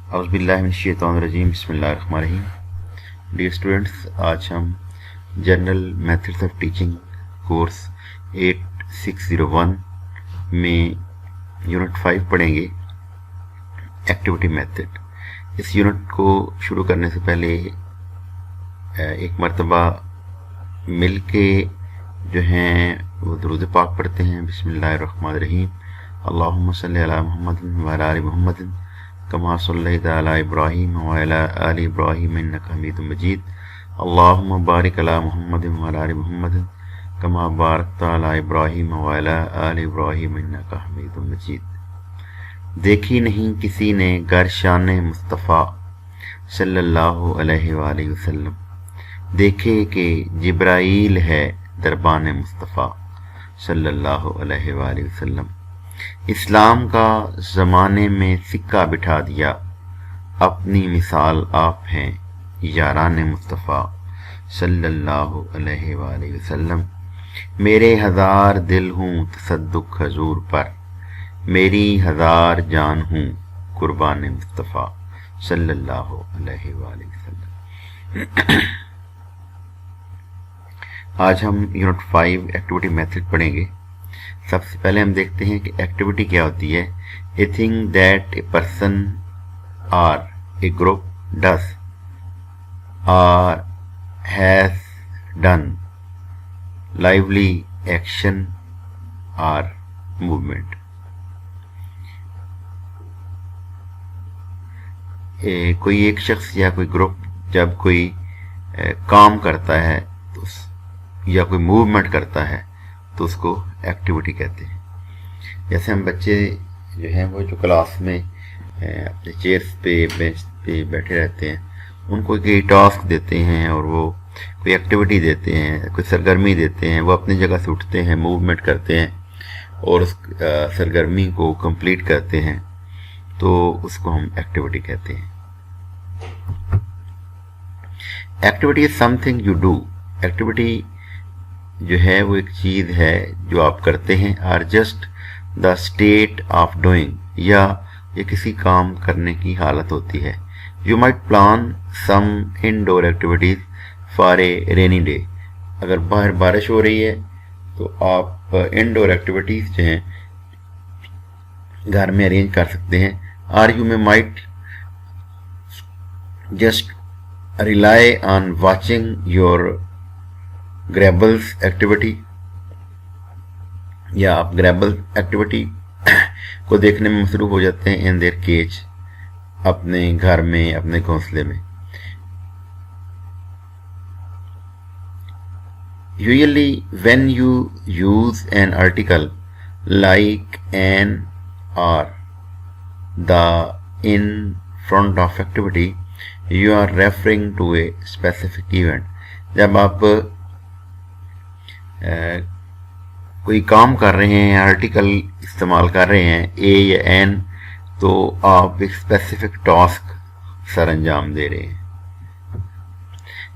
औज़ु बिल्लाहि मिनश शैतानिर रजीम बिस्मिल्लाहिर रहमानिर रहीम। Dear students, आज हम general methods of teaching course 8601 में यूनिट 5 पढ़ेंगे, एक्टिविटी मेथड। इस यूनिट को शुरू करने से पहले एक मरतबा मिल के जो हैं वो दुरूद पाक पढ़ते हैं। बिस्मिल्लाहिर रहमानिर रहीम। अल्लाहुम्मा सल्लि अला मुहम्मदिन व अला आलि मुहम्मदिन कमा सल्लैता अला इब्राहीम व अला आलि इब्राहीम इन्नका हमीदुम मजीद। अल्लाहुम्मा बारिक अला मुहम्मदिन व अला आलि मुहम्मदिन कमा बारकता अला इब्राहीम व अला आलि इब्राहीम इन्नका हमीदुम मजीद। देखी नहीं किसी ने गर शान मुस्तफ़ा सल्लल्लाहु अलैहि वसल्लम, देखे कि जिब्राईल है दरबान मुस्तफ़ा सल्लल्लाहु अलैहि वसल्लम। इस्लाम का ज़माने में सिक्का बिठा दिया, अपनी मिसाल आप हैं यारान मुस्तफ़ा सल्लल्लाहु अलैहि वसल्लम। मेरे हजार दिल हूँ तसद्दुक़ हजूर पर, मेरी हजार जान हूँ कुर्बान मुस्तफ़ा सल्लल्लाहु अलैहि वसल्लम। आज हम यूनिट 5 एक्टिविटी मेथड पढ़ेंगे। सबसे पहले हम देखते हैं कि एक्टिविटी क्या होती है। A thing that a person और ए ग्रुप डज और हैज डन, लाइवली एक्शन और मूवमेंट। कोई एक शख्स या कोई ग्रुप जब कोई काम करता है तो या कोई मूवमेंट करता है तो उसको एक्टिविटी कहते हैं। जैसे हम बच्चे जो हैं वो जो क्लास में अपने चेयर्स पे बेंच पे बैठे रहते हैं, उनको कोई टास्क देते हैं और वो कोई एक्टिविटी देते हैं, कोई सरगर्मी देते हैं, वो अपनी जगह से उठते हैं, मूवमेंट करते हैं और उस सरगर्मी को कंप्लीट करते हैं, तो उसको हम एक्टिविटी कहते हैं। Activity is something you do. Activity जो है वो एक चीज़ है जो आप करते हैं। Are just the state of doing, या ये किसी काम करने की हालत होती है। You might plan some indoor activities for a rainy day. अगर बाहर बारिश हो रही है तो आप इनडोर एक्टिविटीज जो हैं घर में अरेंज कर सकते हैं। Or you may might just rely on watching your gerbil's activity, या आप ग्रेबल एक्टिविटी को देखने में मसरूफ हो जाते हैं इन देयर केज, अपने घर में, अपने घोंसले में। Usually when you use an article like an or the in front of activity, you are referring to a specific event. जब आप कोई काम कर रहे हैं, आर्टिकल इस्तेमाल कर रहे हैं ए या एन, तो आप एक स्पेसिफिक टास्क सर अंजाम दे रहे हैं।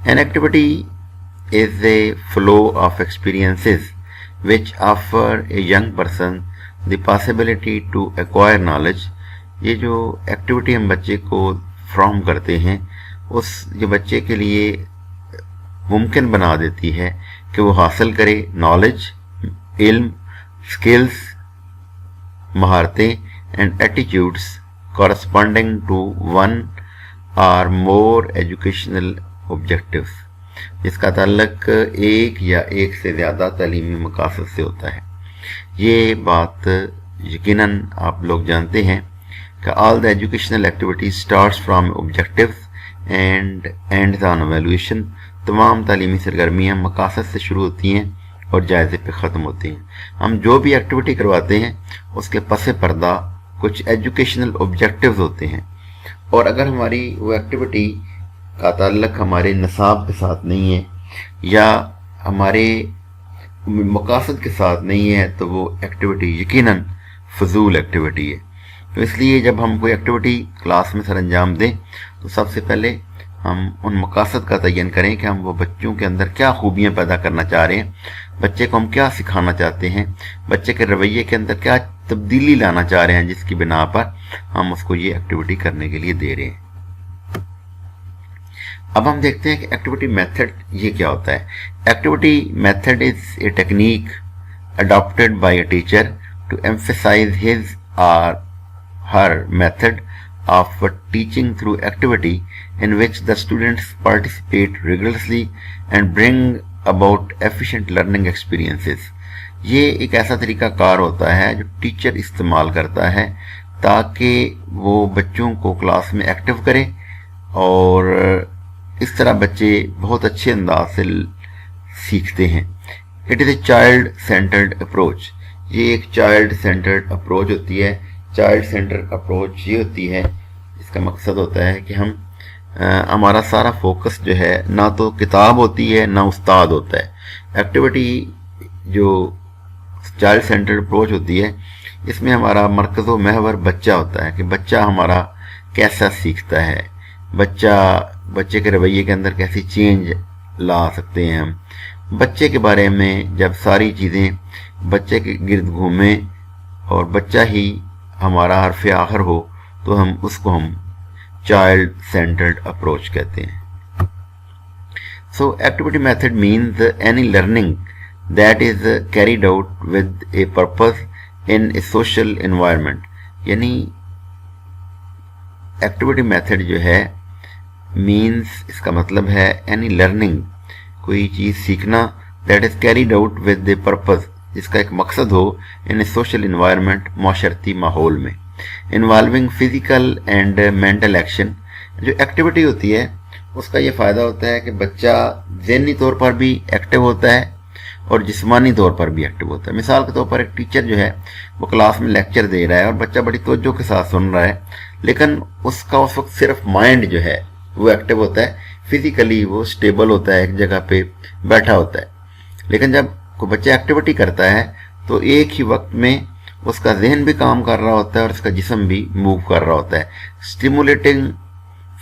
An activity is a flow of experiences which offer a young person the possibility to acquire knowledge. ये जो एक्टिविटी हम बच्चे को फ्राहम करते हैं, उस जो बच्चे के लिए मुमकिन बना देती है कि वो हासिल करे नॉलेज, इल्म, स्किल्स, महारतें and attitudes corresponding to one or more educational objectives, जिसका ताल्लुक एक या एक से ज़्यादा तालीमी मकासद से होता है। ये बात यकीनन आप लोग जानते हैं कि all the educational activities starts from objectives and ends on evaluation. तमाम तालीमी सरगर्मियाँ मकासद से शुरू होती हैं और जायज़े पे ख़त्म होती हैं। हम जो भी एक्टिविटी करवाते हैं उसके पस पर्दा कुछ एजुकेशनल ऑब्जेक्टिव्स होते हैं, और अगर हमारी वो एक्टिविटी का ताल्लुक हमारे निसाब के साथ नहीं है या हमारे मकासद के साथ नहीं है तो वो एक्टिविटी यकीनन फजूल एक्टिविटी है। तो इसलिए जब हम कोई एक्टिविटी क्लास में सर अंजाम दें तो सबसे पहले हम उन मकासद का तयन करें कि हम वो बच्चों के अंदर क्या खूबियाँ पैदा करना चाह रहे हैं, बच्चे को हम क्या सिखाना चाहते हैं, बच्चे के रवैये के अंदर क्या तब्दीली लाना चाह रहे हैं, जिसकी बिना पर हम उसको ये एक्टिविटी करने के लिए दे रहे हैं। अब हम देखते हैं कि एक्टिविटी मेथड ये क्या होता है। Activity method is a technique adopted by a teacher to emphasize his or her method of teaching through activity in which the students participate rigorously and bring about efficient learning experiences। ये एक ऐसा तरीका car होता है जो teacher इस्तेमाल करता है ताकि वो बच्चों को क्लास में एक्टिव करे और इस तरह बच्चे बहुत अच्छे अंदाज से सीखते हैं। It is a child centred approach. ये एक चाइल्ड सेंटर्ड अप्रोच होती है। चाइल्ड सेंटर्ड अप्रोच ये होती है, इसका मकसद होता है कि हम हमारा सारा फोकस जो है ना तो किताब होती है ना उस्ताद होता है। एक्टिविटी जो चाइल्ड सेंटर्ड अप्रोच होती है इसमें हमारा मरकज़ व महवर बच्चा होता है कि बच्चा हमारा कैसा सीखता है, बच्चे के रवैये के अंदर कैसी चेंज ला सकते हैं हम। बच्चे के बारे में जब सारी चीज़ें बच्चे के गिर्द घूमें और बच्चा ही हमारा हर्फ आखिर हो तो हम चाइल्ड सेंटर्ड अप्रोच कहते हैं। सो activity method means any learning that is carried out with a purpose in A social environment. यानी एक्टिविटी मेथड जो है मीन्स, इसका मतलब है एनी लर्निंग, कोई चीज़ सीखना that is carried out with a purpose, जिसका एक मकसद हो इन ए सोशल इन्वायरमेंट, माशरती माहौल में, involving physical and mental action. जो एक्टिविटी होती है उसका ये फ़ायदा होता है कि बच्चा ज़हनी तौर पर भी एक्टिव होता है और जिस्मानी तौर पर भी एक्टिव होता है। मिसाल के तौर पर एक टीचर जो है वो क्लास में लेक्चर दे रहा है और बच्चा बड़ी तवज्जो के साथ सुन रहा है, लेकिन उसका उस वक्त सिर्फ माइंड जो है वो एक्टिव होता है, फिजिकली वो स्टेबल होता है, एक जगह पे बैठा होता है। लेकिन जब कोई बच्चा एक्टिविटी करता है तो एक ही वक्त में उसका जहन भी काम कर रहा होता है और उसका जिस्म भी मूव कर रहा होता है, स्टिमुलेटिंग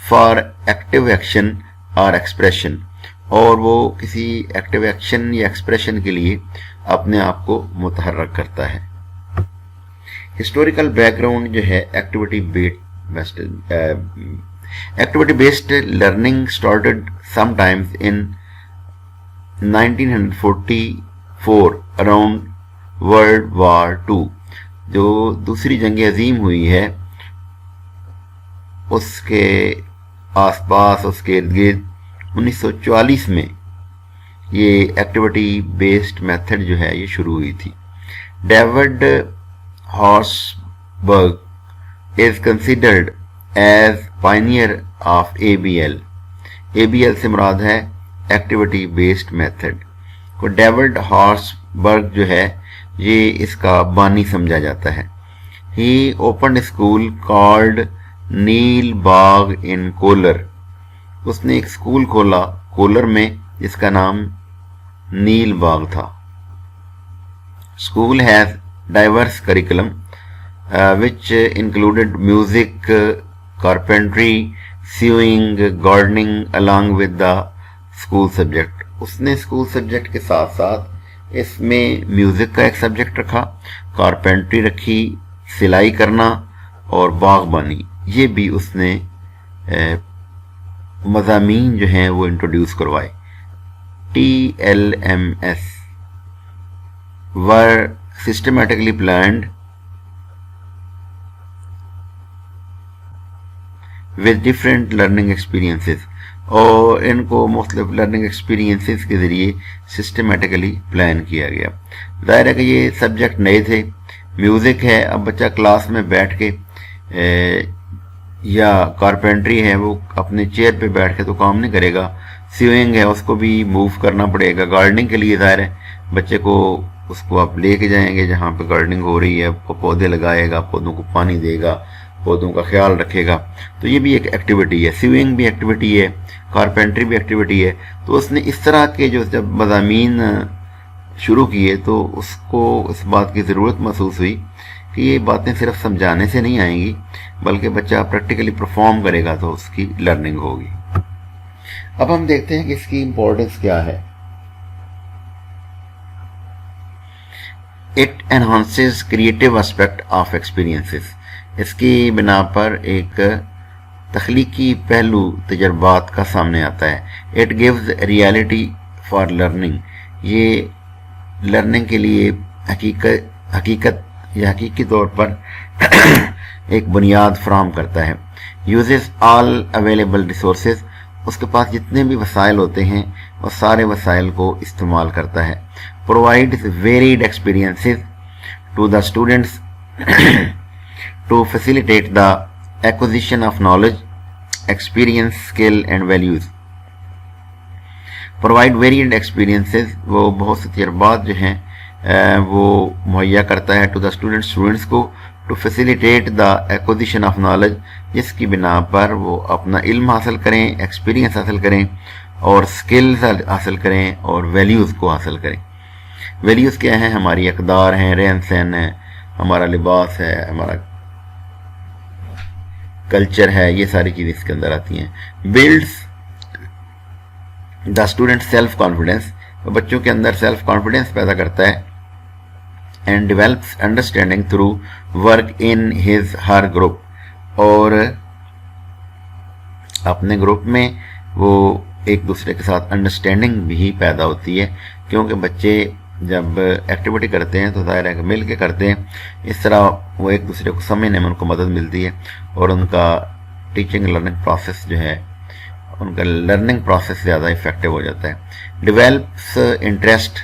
फॉर एक्टिव एक्शन और एक्सप्रेशन, और वो किसी एक्टिव एक्शन या एक्सप्रेशन के लिए अपने आप को मुतहर्रक करता है। हिस्टोरिकल बैकग्राउंड जो है activity based learning started sometimes in 1944 around world war 2। जो दूसरी जंग अजीम हुई है उसके आसपास, उसके इर्द गिर्द 1944 में ये एक्टिविटी बेस्ड मेथड जो है ये शुरू हुई थी। David Horsburgh is considered as pioneer of ABL। ABL से मुराद है एक्टिविटी बेस्ड मेथड को। डेविड हॉर्सबर्ग जो है ये इसका बानी समझा जाता है। He opened school called Neel Bagh in Kolar. उसने एक स्कूल खोला कोलर में जिसका नाम नील बाग था। School has diverse curriculum which included music, carpentry, sewing, gardening along with the school subject। उसने स्कूल सब्जेक्ट के साथ साथ इसमें म्यूज़िक का एक सब्जेक्ट रखा, कारपेंट्री रखी, सिलाई करना और बागबानी, ये भी उसने मज़ामीन जो हैं वो इंट्रोड्यूस करवाए। TLMS were systematically planned with different learning experiences, और इनको मुख्तलिफ लर्निंग एक्सपीरियंसेस के ज़रिए सिस्टमेटिकली प्लान किया गया। ज़ाहिर है कि ये सब्जेक्ट नए थे। म्यूज़िक है, अब बच्चा क्लास में बैठ के या कारपेंट्री है वो अपने चेयर पे बैठ के तो काम नहीं करेगा। सीविंग है, उसको भी मूव करना पड़ेगा। गार्डनिंग के लिए ज़ाहिर है बच्चे को उसको आप लेके जाएंगे जहाँ पे गार्डनिंग हो रही है, पौधे लगाएगा, पौधों को पानी देगा, पौधों का ख्याल रखेगा, तो ये भी एक एक्टिविटी है। सीविंग भी एक्टिविटी है, कारपेंट्री भी एक्टिविटी है। तो उसने इस तरह के जो जब मज़ामीन शुरू किए तो उसको इस बात की ज़रूरत महसूस हुई कि ये बातें सिर्फ समझाने से नहीं आएंगी बल्कि बच्चा प्रैक्टिकली परफॉर्म करेगा तो उसकी लर्निंग होगी। अब हम देखते हैं कि इसकी इम्पोर्टेंस क्या है। It enhances creative aspect of experiences. इसकी बिना पर एक तख्लीकी पहलू तजर्बात का सामने आता है. It gives reality for learning. ये लर्निंग के लिए हकीकत या हकीकी तौर पर एक बुनियाद फराहम करता है. Uses all available resources. उसके पास जितने भी वसाइल होते हैं वो सारे वसाइल को इस्तेमाल करता है. Provides varied experiences to the students to facilitate the acquisition of knowledge, experience, skill and values. Provide varied experiences, वो बहुत से तजर्बात जो हैं वो मुहैया करता है to the students को, to facilitate the acquisition of knowledge, जिसकी बिना पर वो अपना इल्म हासिल करें, एक्सपीरियंस हासिल करें और स्किल्स हासिल करें और वैल्यूज़ को हासिल करें. वैल्यूज़ क्या हैं? हमारी अक़दार हैं, रहन सहन है, हमारा लिबास है, हमारा कल्चर है, ये सारी चीज़ें इसके अंदर आती हैं. Builds the student self confidence, तो बच्चों के अंदर सेल्फ कॉन्फिडेंस पैदा करता है. And develops understanding through work in his her group, और अपने ग्रुप में वो एक दूसरे के साथ अंडरस्टैंडिंग भी पैदा होती है, क्योंकि बच्चे जब एक्टिविटी करते हैं तो ज़ाहिर है कि मिल के करते हैं. इस तरह वो एक दूसरे को समझने में उनको मदद मिलती है और उनका टीचिंग लर्निंग प्रोसेस जो है, उनका लर्निंग प्रोसेस ज़्यादा इफ़ेक्टिव हो जाता है. डेवलप्स इंटरेस्ट,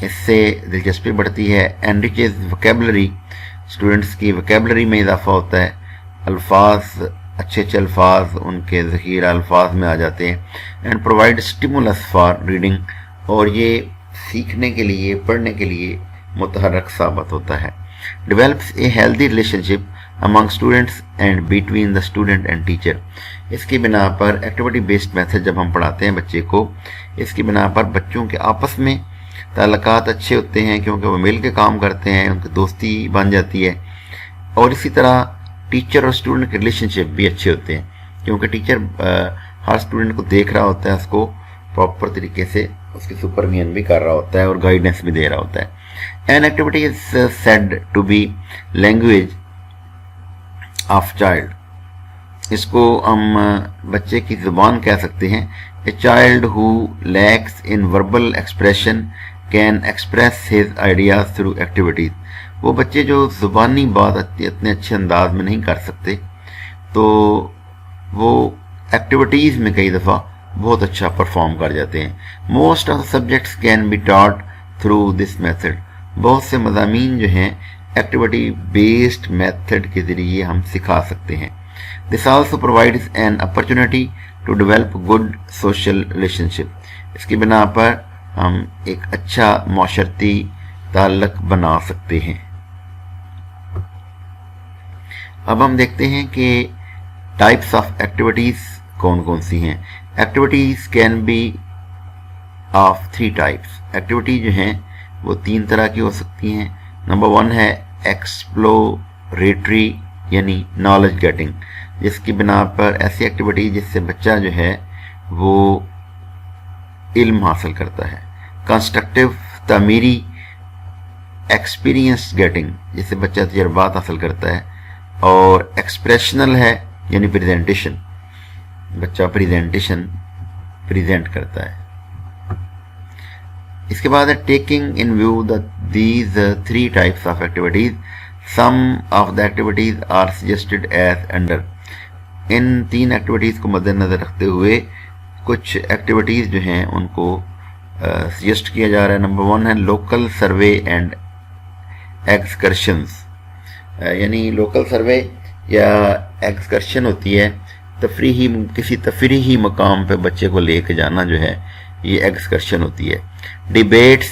इससे दिलचस्पी बढ़ती है. एनरिचेज वोकेबलरी, स्टूडेंट्स की वोकेबलरी में इजाफा होता है. अल्फाज, अच्छे अच्छे अल्फाज उनके ज़ख़ीरा अल्फाज में आ जाते हैं. And provide stimulus for reading, और ये सीखने के लिए, पढ़ने के लिए मुतहर्रक साबित होता है. Develops a healthy relationship among students and between the student and teacher. इसकी बिना पर एक्टिविटी बेस्ड मेथड जब हम पढ़ाते हैं बच्चे को, इसकी बिना पर बच्चों के आपस में ताल्लुकात अच्छे होते हैं, क्योंकि वो मिल के काम करते हैं, उनकी दोस्ती बन जाती है. और इसी तरह टीचर और स्टूडेंट के रिलेशनशिप भी अच्छे होते हैं, क्योंकि टीचर हर स्टूडेंट को देख रहा होता है, उसको प्रॉपर तरीके से उसकी सुपरविजन भी कर रहा होता है और गाइडेंस भी दे रहा होता है. An activity is said to be language of child. इसको हम बच्चे की ज़ुबान कह सकते हैं. A child who lacks in verbal expression can express his ideas through activities. वो बच्चे जो ज़ुबानी बात इतने अच्छे अंदाज में नहीं कर सकते, तो वो एक्टिविटीज़ में कई दफ़ा बहुत अच्छा परफॉर्म कर जाते हैं. Most of the subjects can be taught through this method. बहुत से मज़ामीन जो हैं एक्टिविटी बेस्ड मेथड के ज़रिए हम सिखा सकते हैं. This also provides an opportunity to develop good social relationship. इसकी बिना पर हम एक अच्छा माशरती ताल्लुक बना सकते हैं. अब हम देखते हैं कि टाइप्स ऑफ एक्टिविटीज़ कौन कौन सी हैं. Activities can be of 3 types. Activity जो हैं वो 3 तरह की हो सकती हैं. नंबर 1 है एक्सप्लोरेटरी, यानी नॉलेज गेटिंग, जिसकी बिना पर ऐसी एक्टिविटी जिससे बच्चा जो है वो इल्म हासिल करता है. कंस्ट्रक्टिव तामीरी, एक्सपीरियंस गेटिंग, जिससे बच्चा तजर्बात हासिल करता है. और एक्सप्रेशनल है, यानी प्रेजेंटेशन, बच्चा प्रेजेंट करता है. इसके बाद है taking in view these 3 types of activities. Some of the activities are suggested as under. इन 3 एक्टिविटीज़ को मद्देनज़र रखते हुए कुछ एक्टिविटीज़ जो हैं उनको सजेस्ट किया जा रहा है. नंबर 1 है लोकल सर्वे एंड एक्सकर्शंस, यानी लोकल सर्वे या एक्सकर्शन होती है किसी तफरीही मकाम पे बच्चे को लेके जाना, जो है ये एक्सकर्शन होती है. डिबेट्स,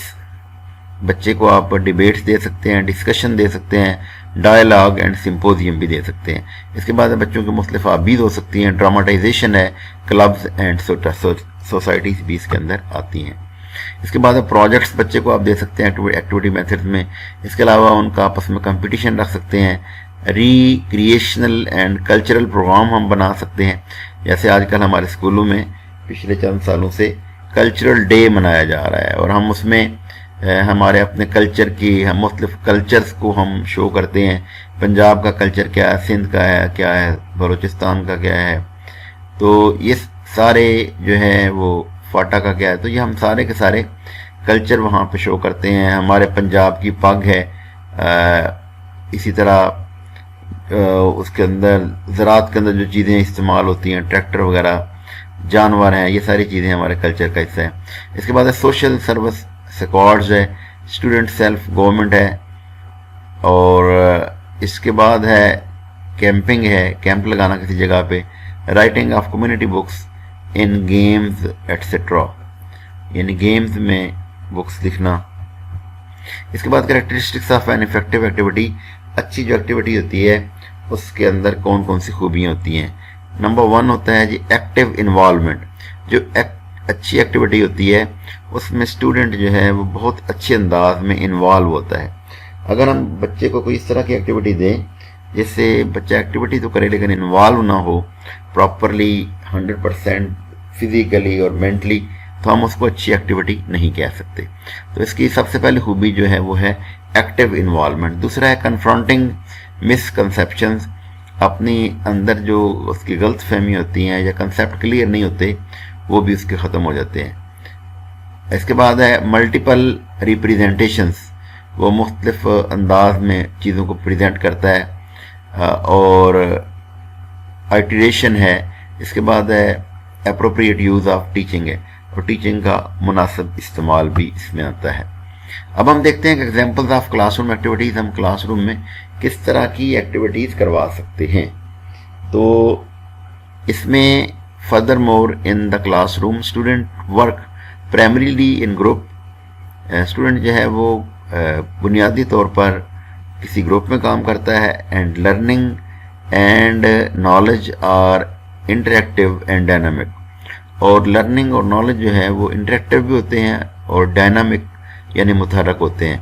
बच्चे को आप डिबेट्स दे सकते हैं, डिस्कशन दे सकते हैं, डायलॉग एंड सिंपोजियम भी दे सकते हैं. इसके बाद बच्चों की मुख्तलिफ हॉबीज़ हो सकती हैं. ड्रामाटाइजेशन है, क्लब्स एंड सोसाइटीज़ भी इसके अंदर आती हैं. इसके बाद प्रोजेक्ट्स बच्चे को आप दे सकते हैं एक्टिविटी मेथड में. इसके अलावा उनका आपस में कंपटीशन रख सकते हैं. रिक्रिएशनल एंड कल्चरल प्रोग्राम हम बना सकते हैं. जैसे आजकल हमारे स्कूलों में पिछले चंद सालों से कल्चरल डे मनाया जा रहा है और हम उसमें ہمارے اپنے کلچر کی، ہم مختلف کلچرز کو ہم شو کرتے ہیں. پنجاب کا کلچر کیا ہے، سندھ کا ہے کیا ہے، بلوچستان کا کیا ہے، تو یہ سارے جو ہے وہ فاٹا کا کیا ہے، تو یہ ہم سارے کے سارے کلچر وہاں پہ شو کرتے ہیں. ہمارے پنجاب کی پگ ہے، اسی طرح اس کے اندر زراعت کے اندر جو چیزیں استعمال ہوتی ہیں، ٹریکٹر وغیرہ، جانور ہیں، یہ ساری چیزیں ہمارے کلچر کا حصہ ہیں. اس کے بعد ہے سوشل سروس سکواڈز ہے، اسٹوڈنٹ سیلف گورنمنٹ ہے، اور اس کے بعد ہے کیمپنگ ہے، کیمپ لگانا کسی جگہ پہ، writing of community books in games etcetera, یعنی گیمز میں بکس لکھنا. اس کے بعد characteristics of an effective activity, اچھی جو ایکٹیویٹی ہوتی ہے اس کے اندر کون کون سی خوبیاں ہوتی ہیں. نمبر 1 ہوتا ہے جی ایکٹیو انوالومنٹ. جو اچھی ایکٹیویٹی ہوتی ہے اس میں اسٹوڈنٹ جو ہے وہ بہت اچھے انداز میں انوالو ہوتا ہے. اگر ہم بچے کو کوئی اس طرح کی ایکٹیویٹی دیں جس سے بچہ ایکٹیویٹی تو کرے لیکن انوالو نہ ہو پراپرلی 100% فزیکلی اور مینٹلی، تو ہم اس کو اچھی ایکٹیویٹی نہیں کہہ سکتے. تو اس کی سب سے پہلی خوبی جو ہے وہ ہے ایکٹیو انوالومنٹ. دوسرا ہے کنفرونٹنگ مس کنسیپشنز، اپنی اندر جو اس کی غلط فہمی ہوتی ہیں یا کنسیپٹ کلیئر نہیں ہوتے وہ بھی اس کے ختم ہو جاتے ہیں. اس کے بعد ہے ملٹیپل ریپریزنٹیشنز، وہ مختلف انداز میں چیزوں کو پریزنٹ کرتا ہے، اور آئٹریشن ہے. اس کے بعد ہے اپروپریٹ یوز آف ٹیچنگ ہے، اور ٹیچنگ کا مناسب استعمال بھی اس میں آتا ہے. اب ہم دیکھتے ہیں کہ examples of class room activities, ہم کلاس روم میں کس طرح کی ایکٹیویٹیز کروا سکتے ہیں. تو اس میں further more in the class room student work primarily in group. Student جو ہے وہ بنیادی طور پر کسی گروپ میں کام کرتا ہے. And learning and knowledge are interactive and dynamic, اور لرننگ اور نالج جو ہے وہ انٹریکٹیو بھی ہوتے ہیں اور ڈائنامک یعنی متحرک ہوتے ہیں.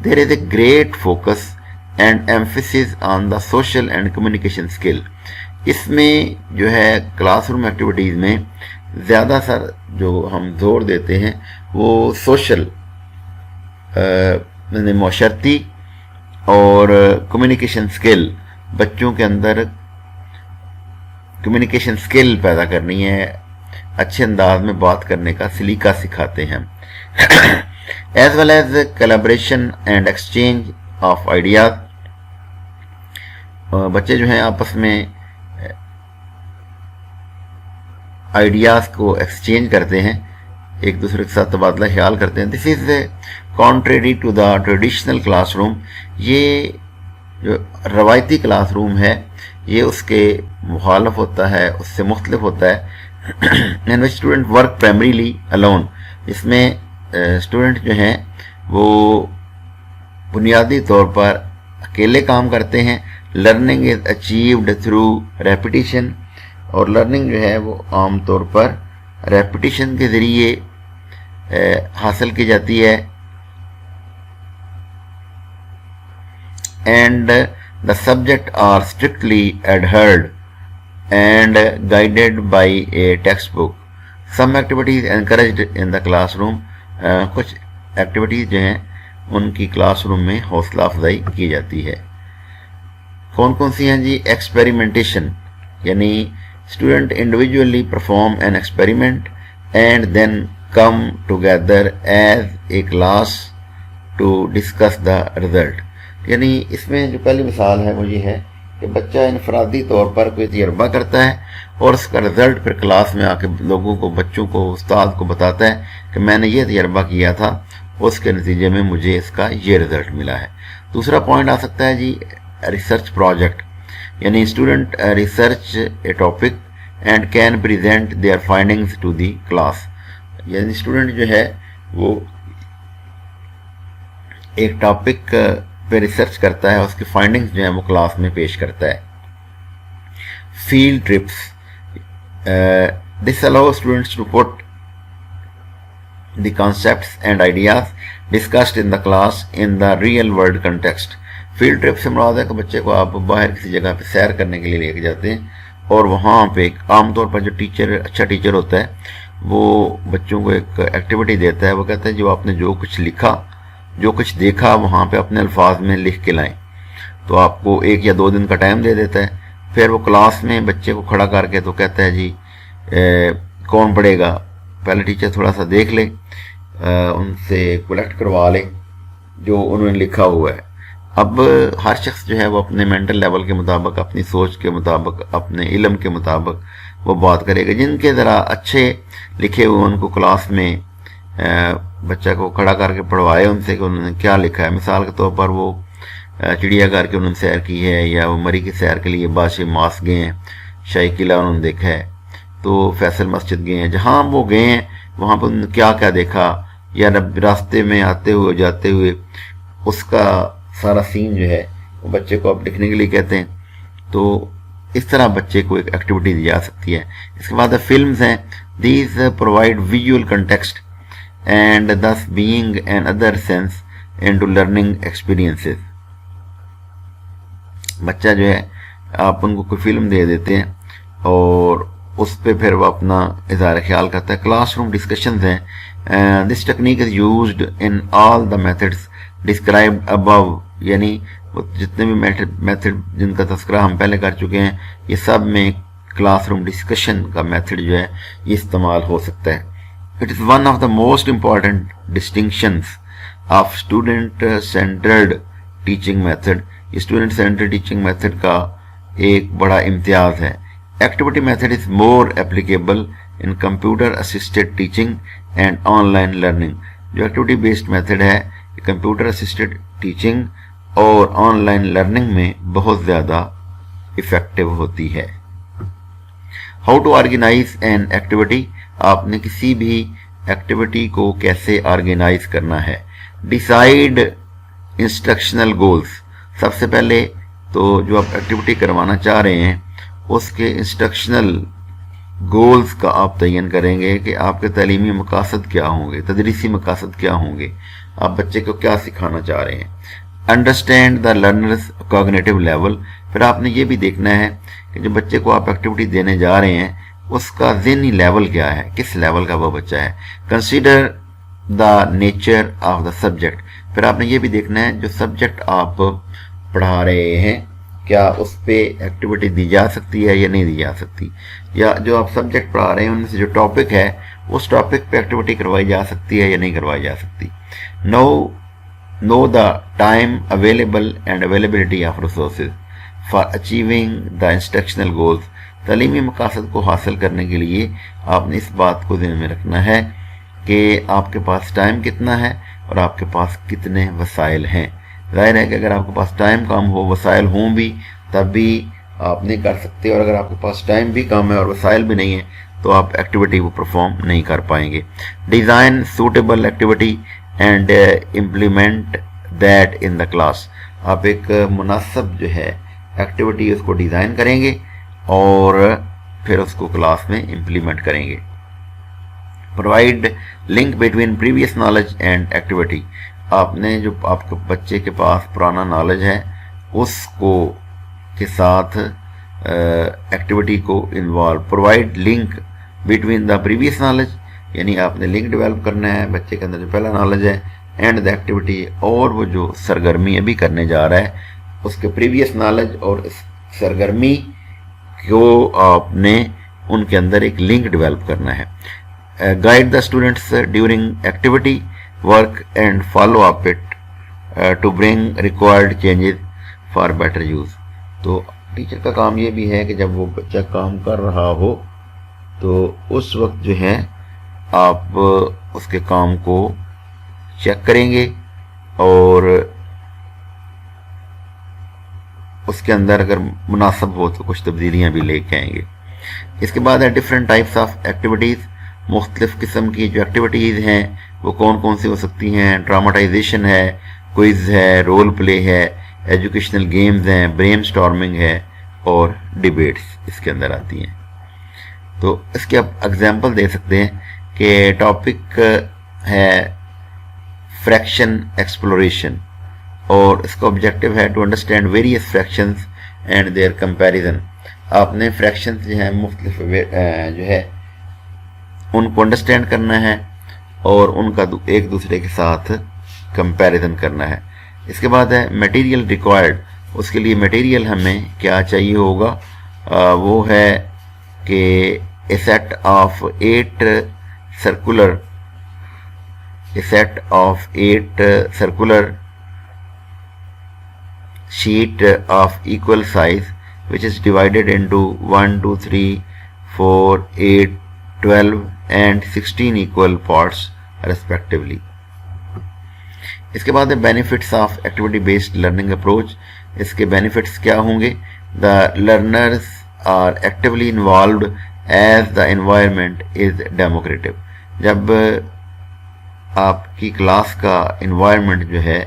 There is a great focus and emphasis on the social and communication skill. اس میں جو ہے کلاس روم ایکٹیویٹیز میں زیادہ سر جو ہم زور دیتے ہیں وہ سوشل معاشرتی اور کمیونیکیشن اسکل، بچوں کے اندر کمیونیکیشن اسکل پیدا کرنی ہے، اچھے انداز میں بات کرنے کا سلیقہ سکھاتے ہیں. As well as collaboration and exchange of ideas, بچے جو ہیں آپس میں آئیڈیاز کو ایکسچینج کرتے ہیں، ایک دوسرے کے ساتھ تبادلہ خیال کرتے ہیں. This is contrary to the traditional classroom. یہ جو روایتی کلاس روم ہے یہ اس کے مخالف ہوتا ہے، اس سے مختلف ہوتا ہے. And student work primarily alone, اس میں اسٹوڈنٹ جو ہیں وہ بنیادی طور پر اکیلے کام کرتے ہیں. Learning is achieved through repetition, اور لرننگ جو ہے وہ عام طور پر ریپیٹیشن کے ذریعے حاصل کی جاتی ہے. And the subject are strictly adhered and guided by a textbook. Some activities encouraged in the classroom, کچھ ایکٹیویٹیز جو ہیں ان کی کلاس روم میں حوصلہ افزائی کی جاتی ہے. کون کون سی ہیں جی؟ ایکسپیریمنٹیشن، یعنی student individually perform an experiment and then come together as a class to discuss the result. یعنی اس میں جو پہلی مثال ہے وہ یہ ہے کہ بچہ انفرادی طور پر کوئی تجربہ کرتا ہے اور اس کا رزلٹ پھر کلاس میں آ کے لوگوں کو، بچوں کو، استاد کو بتاتا ہے کہ میں نے یہ تجربہ کیا تھا، اس کے نتیجے میں مجھے اس کا یہ رزلٹ ملا ہے. دوسرا پوائنٹ آ سکتا ہے جی ریسرچ پروجیکٹ، یعنی student research a topic and can present their findings to the class. یعنی اسٹوڈنٹ جو ہے وہ ایک ٹاپک پہ ریسرچ کرتا ہے، اس کی فائنڈنگز جو ہیں وہ کلاس میں پیش کرتا ہے. Field trips, this allow students to put the concepts and ideas discussed in the class in the real world context. Field trip سے مراد ہے کہ بچے کو آپ باہر کسی جگہ پہ سیر کرنے کے لیے لے کے جاتے ہیں، اور وہاں پہ عام طور پر جو ٹیچر، اچھا ٹیچر ہوتا ہے، وہ بچوں کو ایک ایکٹیویٹی دیتا ہے. وہ کہتا ہے جو آپ نے جو کچھ لکھا جو کچھ دیکھا وہاں پہ اپنے الفاظ میں لکھ کے لائیں. تو آپ کو 1 یا 2 دن کا ٹائم دے دیتا ہے. پھر وہ کلاس میں بچے کو کھڑا کر کے تو کہتا ہے جی کون پڑھے گا. پہلے ٹیچر تھوڑا سا دیکھ لے, ان سے کلیکٹ کروا لے جو انہوں نے لکھا ہوا ہے. اب ہر شخص جو ہے وہ اپنے مینٹل لیول کے مطابق, اپنی سوچ کے مطابق, اپنے علم کے مطابق وہ بات کرے گا. جن کے ذرا اچھے لکھے ہوئے ان کو کلاس میں بچہ کو کھڑا کر کے پڑھوائے ان سے کہ انہوں نے کیا لکھا ہے. مثال کے طور پر وہ چڑیا گھر کی انہوں نے سیر کی ہے, یا وہ مری کی سیر کے لیے بادشاہ ماس گئے ہیں, شاہی قلعہ انہوں نے دیکھا ہے, تو فیصل مسجد گئے ہیں. جہاں وہ گئے ہیں وہاں پر انہوں نے کیا کیا دیکھا, یا راستے میں آتے ہوئے جاتے ہوئے اس کا سارا سین جو ہے وہ بچے کو آپ لکھنے کے لیے کہتے ہیں. تو اس طرح بچے کو ایک ایکٹیویٹی دی جا سکتی ہے. اس کے بعد فلمز ہیں. These provide visual context and thus being an other sense into learning experiences. بچہ جو ہے آپ ان کو کوئی فلم دے دیتے ہیں اور اس پہ پھر وہ اپنا اظہار خیال کرتا ہے. کلاس روم ڈسکشنز ہیں. This technique is used in all the methods described above, یعنی وہ جتنے بھی میتھڈ جن کا تذکرہ ہم پہلے کر چکے ہیں یہ سب میں کلاس روم ڈسکشن کا میتھڈ جو ہے یہ استعمال ہو سکتا ہے. It is one of the most important distinctions of student centred teaching method. یہ اسٹوڈنٹ سینٹرڈ ٹیچنگ میتھڈ کا ایک بڑا امتیاز ہے. Activity method is more applicable in computer assisted teaching and on line learning. جو ایکٹیویٹی بیسڈ میتھڈ ہے یہ computer assisted teaching اور on line learning میں بہت زیادہ افیکٹو ہوتی ہے. How to organise an activity. آپ نے کسی بھی ایکٹیویٹی کو کیسے آرگنائز کرنا ہے. Decide instructional goals. سب سے پہلے تو جو آپ ایکٹیویٹی کروانا چاہ رہے ہیں اس کے انسٹرکشنل گولز کا آپ تعین کریں گے کہ آپ کے تعلیمی مقاصد کیا ہوں گے, تدریسی مقاصد کیا ہوں گے, آپ بچے کو کیا سکھانا چاہ رہے ہیں. Understand the learners cognitive level. پھر آپ نے یہ بھی دیکھنا ہے کہ جو بچے کو آپ ایکٹیویٹی دینے جا رہے ہیں اس کا ذہنی لیول کیا ہے, کس لیول کا وہ بچہ ہے. Consider the nature of the subject. پھر آپ نے یہ بھی دیکھنا ہے جو سبجیکٹ آپ پڑھا رہے ہیں کیا اس پہ ایکٹیویٹی دی جا سکتی ہے یا نہیں دی جا سکتی, یا جو آپ سبجیکٹ پڑھا رہے ہیں ان میں سے جو ٹاپک ہے اس ٹاپک پہ ایکٹیویٹی کروائی جا سکتی ہے یا نہیں کروائی جا سکتی. Know the time available and availability of resources for achieving the instructional goals. تعلیمی مقاصد کو حاصل کرنے کے لیے آپ نے اس بات کو ذہن میں رکھنا ہے کہ آپ کے پاس ٹائم کتنا ہے اور آپ کے پاس کتنے وسائل ہیں. ظاہر ہے کہ اگر آپ کے پاس ٹائم کم ہو, وسائل ہوں بھی, تب بھی آپ نہیں کر سکتے, اور اگر آپ کے پاس ٹائم بھی کم ہے اور وسائل بھی نہیں ہیں تو آپ ایکٹیویٹی کو پرفارم نہیں کر پائیں گے. Design suitable activity and implement that in the class. آپ ایک مناسب جو ہے ایکٹیویٹی اس کو ڈیزائن کریں گے اور پھر اس کو کلاس میں امپلیمنٹ کریں گے. Provide link between previous knowledge and activity. آپ نے جو آپ کے بچے کے پاس پرانا نالج ہے اس کو کے ساتھ ایکٹیویٹی کو involve. Provide link between the previous knowledge, یعنی آپ نے لنک ڈیولپ کرنا ہے بچے کے اندر جو پہلا نالج ہے, اینڈ دا ایکٹیویٹی, اور وہ جو سرگرمی ابھی کرنے جا رہا ہے اس کے پریویس نالج اور اس سرگرمی کو آپ نے ان کے اندر ایک لنک ڈیولپ کرنا ہے. Guide the students during activity work and follow up it to bring required changes for better use. تو ٹیچر کا کام یہ بھی ہے کہ جب وہ بچہ کام کر رہا ہو تو اس وقت جو ہے آپ اس کے کام کو چیک کریں گے اور اس کے اندر اگر مناسب ہو تو کچھ تبدیلیاں بھی لے کے آئیں گے. اس کے بعد ہے ڈفرینٹ ٹائپس آف ایکٹیویٹیز. مختلف قسم کی جو ایکٹیویٹیز ہیں وہ کون کون سی ہو سکتی ہیں. ڈراماٹائزیشن ہے, کوئز ہے, رول پلے ہے, ایجوکیشنل گیمز ہیں, برین اسٹارمنگ ہے اور ڈیبیٹس اس کے اندر آتی ہیں. تو اس کے آپ ایگزامپل دے سکتے ہیں کہ ٹاپک ہے فریکشن ایکسپلوریشن, اور اس کا آبجیکٹو ہے to understand various fractions and their comparison. آپ نے فریکشنز جو ہیں مختلف جو ہے ان کو انڈرسٹینڈ کرنا ہے اور ان کا ایک دوسرے کے ساتھ कंपैरिजन करना है। इसके बाद है मटेरियल रिक्वायर्ड, उसके लिए मटेरियल हमें क्या चाहिए होगा, वो है कि a set of 8 circular sheet of equal size which is divided into 1, 2, 3, 4, 8, 12 and 16 equal parts respectively. इसके बाद है benefits of activity based learning approach. इसके benefits क्या होंगे? The learners are actively involved as the environment is democratic. जब आपकी class का environment जो है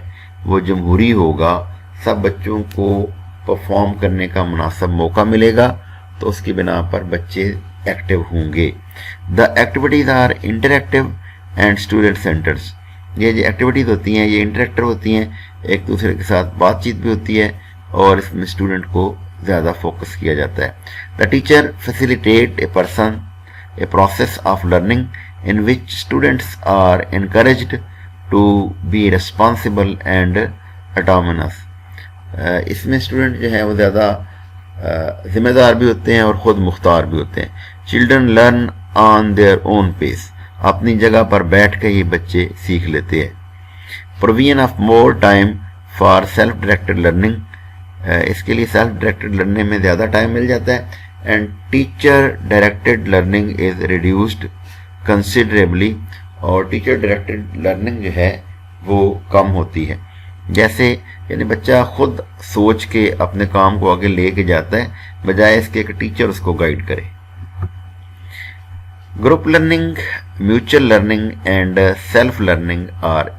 वो जमहूरी होगा, सब बच्चों को परफॉर्म करने का मुनासिब मौका मिलेगा, तो उसकी बिना पर बच्चे एक्टिव होंगे। The activities are interactive and student centres. ये जो एक्टिविटीज़ होती हैं ये इंटरेक्टिव होती हैं, एक दूसरे के साथ बातचीत भी होती है और इसमें स्टूडेंट को ज़्यादा फोकस किया जाता है। The teacher facilitate a process of learning in which students are encouraged to be responsible and autonomous. इसमें स्टूडेंट जो है वो ज़्यादा ज़िम्मेदार भी होते हैं और ख़ुद मुख्तार भी होते हैं। Children learn on their own pace, अपनी जगह पर बैठ के ही बच्चे सीख लेते हैं। Provision of more time for self directed learning, इसके लिए सेल्फ डायरेक्टेड लर्निंग में ज़्यादा टाइम मिल जाता है। And teacher directed learning is reduced considerably, और टीचर डायरेक्टेड लर्निंग जो है वो कम होती है। जैसे यानी बच्चा खुद सोच के अपने काम को आगे लेके जाता है, बजाय इसके कि टीचर उसको गाइड करे। Group learning, mutual learning and self learning are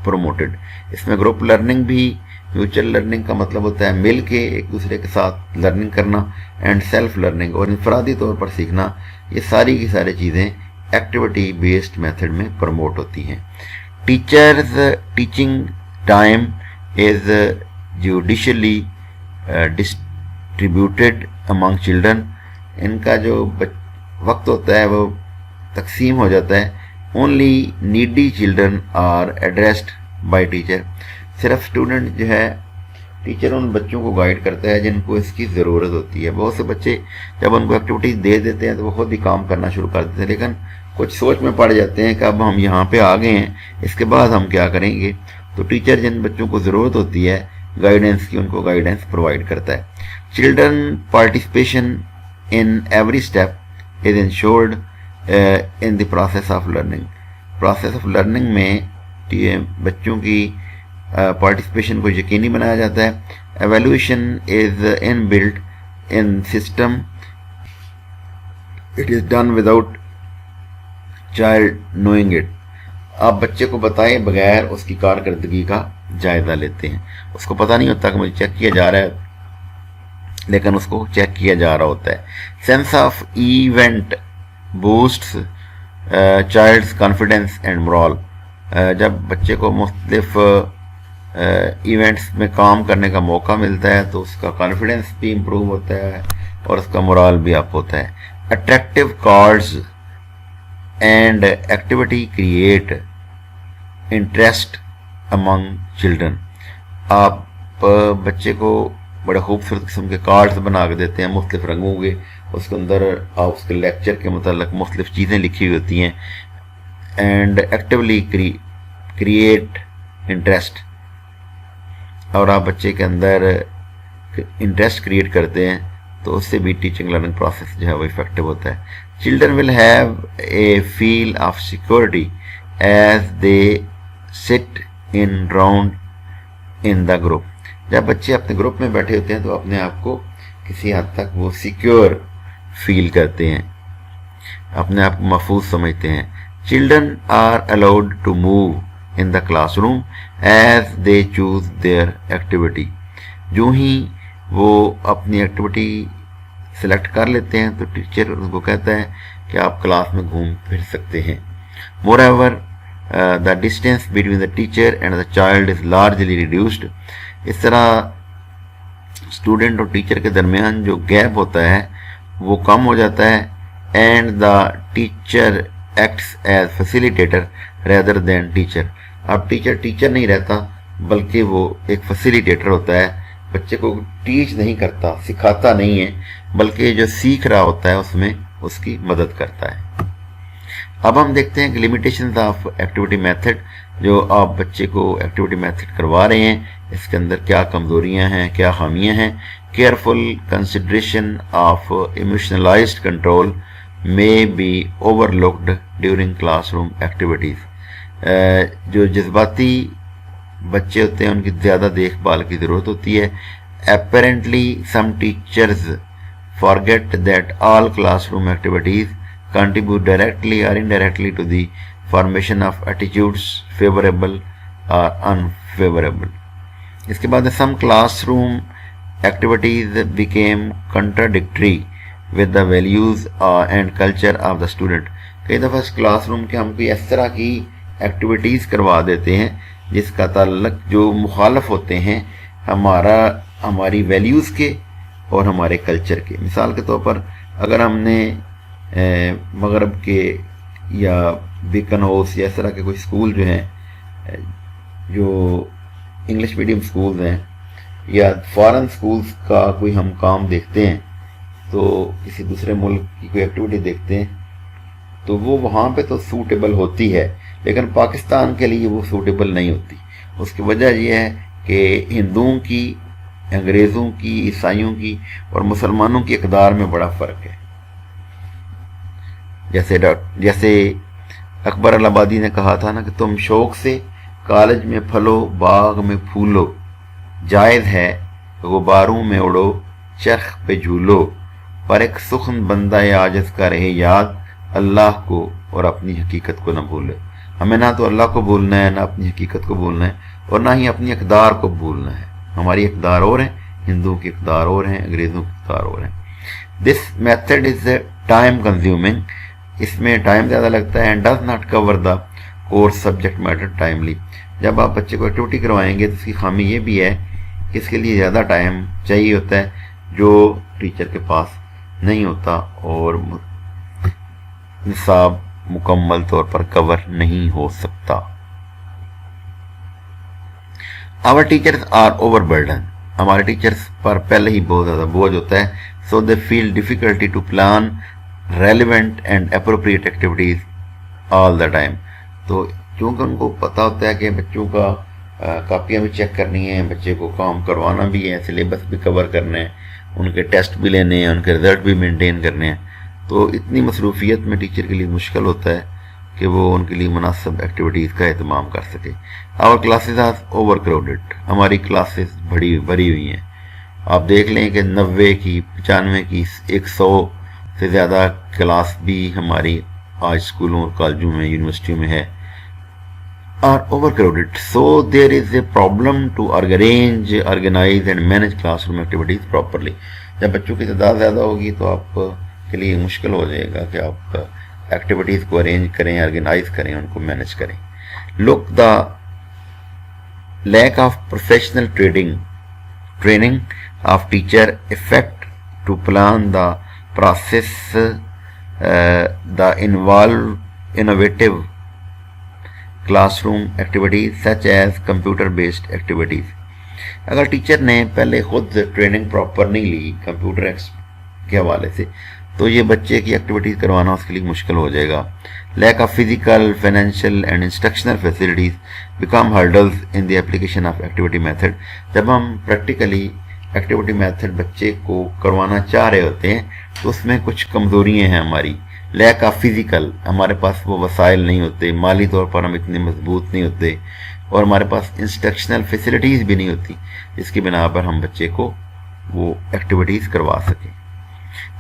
promoted. इसमें ग्रुप लर्निंग भी, म्यूचुअल लर्निंग का मतलब होता है मिल के एक दूसरे के साथ लर्निंग करना, एंड सेल्फ लर्निंग और इंफरादी तौर पर सीखना, ये सारी की सारी चीज़ें एक्टिविटी बेस्ड मेथड में प्रमोट होती हैं। Teachers teaching time is judicially distributed among children. इनका जो वक्त होता है वो तकसीम हो जाता है। Only needy children are addressed by teacher. सिर्फ स्टूडेंट जो है, टीचर उन बच्चों को गाइड करता है जिनको इसकी ज़रूरत होती है। बहुत से बच्चे जब उनको एक्टिविटीज़ दे देते हैं तो वो खुद ही काम करना शुरू कर देते हैं, लेकिन कुछ सोच में पड़ जाते हैं कि अब हम यहाँ पे आ गए हैं, इसके बाद हम क्या करेंगे। तो टीचर जिन बच्चों को ज़रूरत होती है गाइडेंस की, उनको गाइडेंस प्रोवाइड करता है। Children participation in every step is insured in the process of learning. Process of learning में बच्चों की पार्टिसिपेशन को यकीनी बनाया जाता है। Evaluation is in built in system, it is done without child knowing it. आप बच्चे को बताए बगैर उसकी कारकर्दगी का जायजा लेते हैं। उसको पता नहीं होता कि मुझे चेक किया जा रहा है, लेकिन उसको चेक किया जा रहा होता है। Sense of event boosts child's confidence and moral. जब बच्चे को मुख्तलिफ इवेंट्स में काम करने का मौका मिलता है तो उसका कॉन्फिडेंस भी इम्प्रूव होता है और उसका मोरल भी अप होता है। Attractive cards and activity create interest among children. आप बच्चे को बड़े खूबसूरत किस्म के कार्ड्स बना के देते हैं मुख्तलिफ रंगों के, उसके अंदर आप उसके लेक्चर के मतलब मुख्तलिफ चीज़ें लिखी हुई होती हैं। एंड एक्टिवली क्रिएट इंटरेस्ट, और आप बच्चे के अंदर इंटरेस्ट क्रिएट करते हैं तो उससे भी टीचिंग लर्निंग प्रोसेस जो है वो इफेक्टिव होता है। Children will have a feel of security as they sit in round in the group. जब बच्चे अपने ग्रुप में बैठे होते हैं तो अपने आप को किसी हद तक वो सिक्योर फील करते हैं, अपने आप को महफूज समझते हैं। Children are allowed to move in the classroom as they choose their activity. जो ही वो अपनी एक्टिविटी सेलेक्ट कर लेते हैं तो टीचर उनको कहता है कि आप क्लास में घूम फिर सकते हैं। Moreover the distance between the teacher and the child is largely reduced. इस तरह स्टूडेंट और टीचर के दरमियान जो गैप होता है वो कम हो जाता है। And the teacher acts as facilitator rather than teacher. अब टीचर नहीं रहता, बल्कि वो एक फैसिलिटेटर होता है, बच्चे को टीच नहीं करता, सिखाता नहीं है, बल्कि जो सीख रहा होता है उसमें उसकी मदद करता है। अब हम देखते हैं कि लिमिटेशंस ऑफ एक्टिविटी मेथड। जो आप बच्चे को एक्टिविटी मेथड करवा रहे हैं, इसके अंदर क्या कमजोरियां हैं, क्या खामियां हैं। Careful consideration of emotionalised control may be overlooked during classroom activities. जो जज्बाती बच्चे होते हैं उनकी ज़्यादा देखभाल की ज़रूरत होती है। Apparently, some teachers forget that all classroom activities contribute directly or indirectly to the formation of attitudes favorable or unfavorable. इसके बाद some classroom activities became contradictory with the values and culture of the student. कई दफ़ा classroom के हम कोई इस तरह की एक्टिविटीज़ करवा देते हैं जिसका ताल्लुक जो मुखालफ होते हैं हमारी वैल्यूज़ के और हमारे कल्चर के। मिसाल के तौर पर अगर हमने मगरब के या बिकनोस या इस तरह के कोई स्कूल जो हैं, जो इंग्लिश मीडियम स्कूल्स हैं या फॉरेन स्कूल्स का कोई हम काम देखते हैं, तो किसी दूसरे मुल्क की कोई एक्टिविटी देखते हैं, तो वो वहाँ पे तो सूटेबल होती है, लेकिन पाकिस्तान के लिए वो सूटेबल नहीं होती। उसकी वजह यह है कि हिंदुओं की, अंग्रेज़ों की, ईसाइयों की और मुसलमानों की इक़दार में बड़ा फ़र्क है। जैसे अकबर अल-आबादी ने कहा था ना कि तुम शौक़ से कॉलेज में फलो, बाग में फूलो, जायज़ है गुबारों में उड़ो, चरख पे झूलो, पर एक सुखन बंदा आजिज़ का रहे याद, अल्लाह को और अपनी हकीकत को न भूले। हमें ना तो अल्लाह को भूलना है, ना अपनी हकीकत को भूलना है, और ना ही अपनी इक़दार को भूलना है। हमारी इक़दार और हैं, हिंदुओं की इक़दार और हैं, अंग्रेज़ों की इक़दार और हैं। This method is time consuming, इसमें टाइम ज़्यादा लगता है, and does not cover the course subject matter timely. जब आप बच्चे को एक्टिविटी करवाएंगे तो इसकी खामी ये भी है कि इसके लिए ज़्यादा टाइम चाहिए होता है जो टीचर के पास नहीं होता, और निसाब मुकम्मल तौर पर कवर नहीं हो सकता। आवर टीचर्स आर ओवरबर्डन, हमारे टीचर्स पर पहले ही बहुत ज़्यादा बोझ होता है, so they feel difficulty to plan relevant and appropriate activities all the time. तो चूँकि उनको पता होता है कि बच्चों का कापियाँ भी चेक करनी है, बच्चे को काम करवाना भी है, सिलेबस भी कवर करना है, उनके टेस्ट भी लेने हैं, उनके रिजल्ट भी मेंटेन करने हैं, तो इतनी मसरूफियत में टीचर के लिए मुश्किल होता है कि वो उनके लिए मुनासिब एक्टिविटीज़ का एहतमाम कर सके। Our classes are over crowded, हमारी क्लासेस भरी हुई हैं। आप देख लें कि 90 की, 95 की, 100 से ज़्यादा क्लास भी हमारी आज स्कूलों और कॉलेजों में, यूनिवर्सिटियों में है, are over crowded. So there is a problem to organise and manage classroom activities properly. जब बच्चों की तादाद ज़्यादा होगी तो आप के लिए मुश्किल हो जाएगा कि आप एक्टिविटीज़ को अरेंज करें, ऑर्गेनाइज करें, उनको मैनेज करें। Look the lack of professional training of teacher effect to plan the process the involve innovative classroom activities such as computer based activities. अगर टीचर ने पहले खुद ट्रेनिंग प्रॉपर नहीं ली कंप्यूटर के हवाले से, तो ये बच्चे की एक्टिविटीज़ करवाना उसके लिए मुश्किल हो जाएगा। Lack of physical, financial and instructional facilities become hurdles in the application of activity method. जब हम प्रैक्टिकली एक्टिविटी मेथड बच्चे को करवाना चाह रहे होते हैं तो उसमें कुछ कमज़ोरियाँ हैं हमारी। लैक ऑफ फिजिकल, हमारे पास वो वसाइल नहीं होते, माली तौर पर हम इतने मजबूत नहीं होते, और हमारे पास इंस्ट्रक्शनल फैसिलिटीज़ भी नहीं होती जिसकी बिना पर हम बच्चे को वो एक्टिविटीज़ करवा सकें।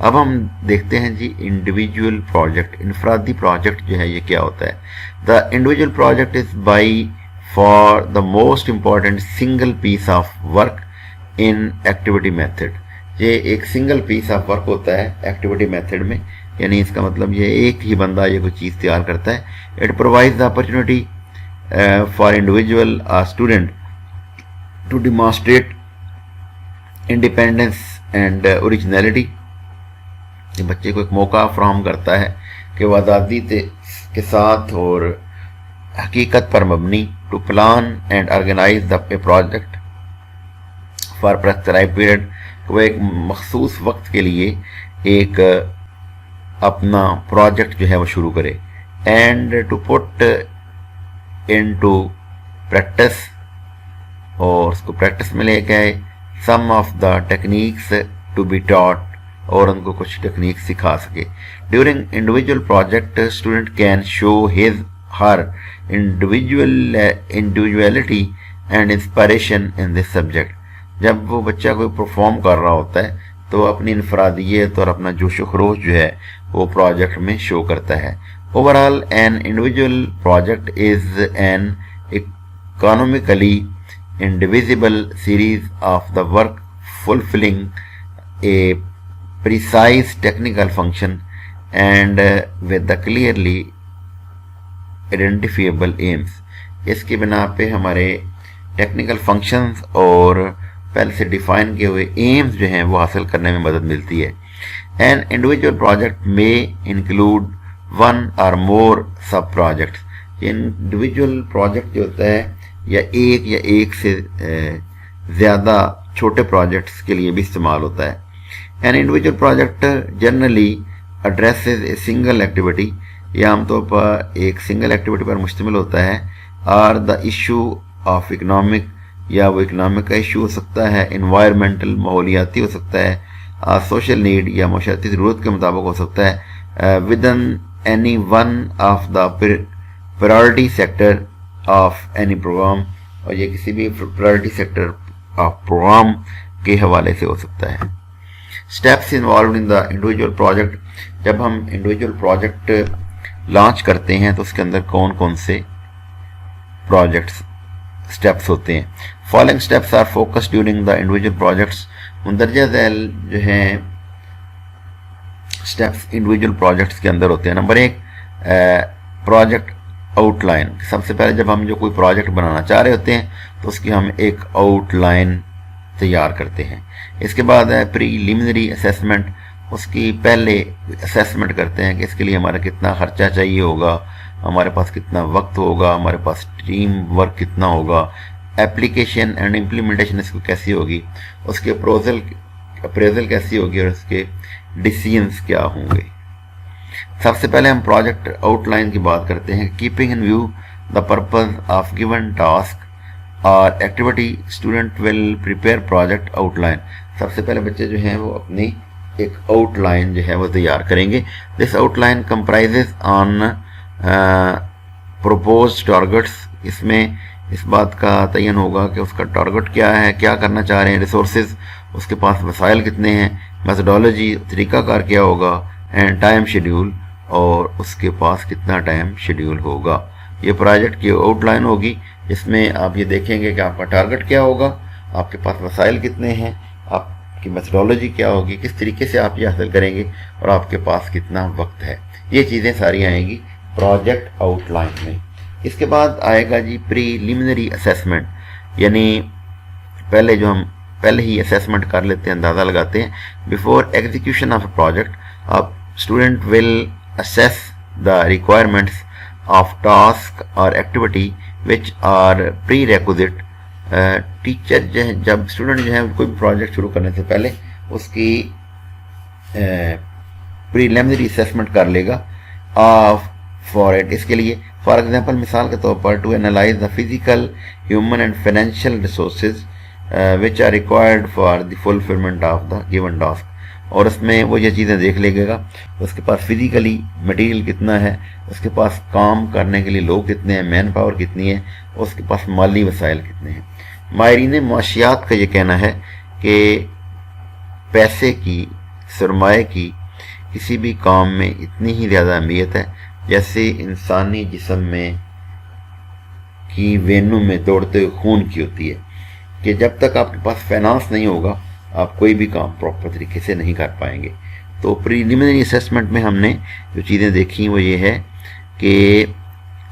अब हम देखते हैं जी इंडिविजुअल प्रोजेक्ट, इनफरादी प्रोजेक्ट जो है ये क्या होता है। The individual project is by far the most important single piece of work in activity method. ये एक सिंगल पीस ऑफ वर्क होता है एक्टिविटी मेथड में, यानी इसका मतलब ये एक ही बंदा ये कोई चीज़ तैयार करता है। It provides the opportunity for individual student to demonstrate independence and originality. ये बच्चे को एक मौका फ्राहम करता है कि वह आज़ादी के साथ और हकीकत पर मबनी to plan and organize a project for prescribed period, वो एक मखसूस वक्त के लिए एक अपना प्रोजेक्ट जो है वो शुरू करे, and to put into practice, और उसको प्रैक्टिस में लेके आए, some of the techniques to be taught, और उनको कुछ टेक्निक सिखा सके. During individual project, student can show his her individuality and inspiration in this subject. जब वो बच्चा कोई परफॉर्म कर रहा होता है तो अपनी इनफरादियत और अपना जोश व खरोश जो है वो प्रोजेक्ट में शो करता है. Overall, an individual project is an economically indivisible series of the work fulfilling a precise technical function and with the clearly identifiable aims. इसकी बिना पे हमारे टेक्निकल फंक्शंस और पहले से डिफाइन किए हुए एम्स जो हैं वो हासिल करने में मदद मिलती है. An individual project may include one or more sub projects. Individual project जो होता है या एक से ज़्यादा छोटे प्रोजेक्ट्स के लिए भी इस्तेमाल होता है. An individual project generally addresses a single activity, यह आमतौर पर एक सिंगल एक्टिविटी पर मुश्तमिल होता है, और द इशू ऑफ इकनॉमिक, या वो इकनॉमिक का इशू हो सकता है, इन्वायरमेंटल माहौलियाती हो सकता है, सोशल नीड या माशरती ज़रूरत के मुताबिक हो सकता है, within any one of the priority sector of any program, और ये किसी भी प्रायोरिटी सेक्टर ऑफ प्रोग्राम के हवाले से हो सकता है. Steps involve in the individual project. जब हम इंडिविजुअल प्रोजेक्ट लॉन्च करते हैं तो उसके अंदर कौन कौन से प्रोजेक्ट्स स्टेप्स होते हैं. Following steps are focused during the individual projects. मुंदरजा झैल जो हैं स्टेप्स इंडिविजुअल प्रोजेक्ट्स के अंदर होते हैं. Number 1, project outline. सबसे पहले जब हम जो कोई प्रोजेक्ट बनाना चाह रहे होते हैं तो उसकी हम एक आउटलाइन तैयार करते हैं. इसके बाद है प्रीलिमिनरी असेसमेंट. उसकी पहले असेसमेंट करते हैं कि इसके लिए हमारा कितना खर्चा चाहिए होगा, हमारे पास कितना वक्त होगा, हमारे पास टीम वर्क कितना होगा, एप्लीकेशन एंड इम्प्लीमेंटेशन इसको कैसी होगी, उसके अप्रेजल कैसी होगी, और उसके डिसीजंस क्या होंगे. सबसे पहले हम प्रोजेक्ट आउटलाइन की बात करते हैं. Keeping in view the purpose of given task और activity, student will prepare project outline. सबसे पहले बच्चे जो हैं वो अपनी एक आउटलाइन जो है वो तैयार करेंगे. This outline comprises on proposed targets. इसमें इस बात का तयन होगा कि उसका टारगेट क्या है, क्या करना चाह रहे हैं, रिसोर्सेज, उसके पास वसाइल कितने हैं, मेथोडोलॉजी तरीकाकार क्या होगा, एंड टाइम शेड्यूल, और उसके पास कितना टाइम शेड्यूल होगा. ये प्रोजेक्ट की आउटलाइन होगी. इसमें आप ये देखेंगे कि आपका टारगेट क्या होगा, आपके पास वसाइल कितने हैं, आपकी मेथोडोलॉजी क्या होगी, किस तरीके से आप ये हासिल करेंगे, और आपके पास कितना वक्त है. ये चीज़ें सारी आएंगी प्रोजेक्ट आउटलाइन में. इसके बाद आएगा जी प्रीलिमिनरी असेसमेंट, यानी पहले ही असेसमेंट कर लेते हैं, अंदाज़ा लगाते हैं. Before execution of a project, आप student will assess the requirements of task or activity which are prerequisite. Teacher जब स्टूडेंट जो है कोई भी प्रोजेक्ट शुरू करने से पहले उसकी प्रीलिमिनरी असेसमेंट कर लेगा फॉर इट. इसके लिए फॉर एग्जांपल, मिसाल के तौर पर, to analyse the physical, human and financial resources which are required for the fulfilment of the given task. और उसमें वो ये चीज़ें देख लेगा, उसके पास फिजिकली मटेरियल कितना है, उसके पास काम करने के लिए लोग कितने हैं, मैन पावर कितनी है, उसके पास माली वसाइल कितने हैं. माहिरीन माशियात का ये कहना है कि पैसे की, सरमाए की किसी भी काम में इतनी ही ज़्यादा अहमियत है जैसे इंसानी जिस्म में की वेनू में दौड़ते हुए खून की होती है. कि जब तक आपके पास फाइनेंस नहीं होगा आप कोई भी काम प्रॉपर तरीके से नहीं कर पाएंगे. तो प्रीलिमिनरी असेसमेंट में हमने जो चीज़ें देखी वो ये है कि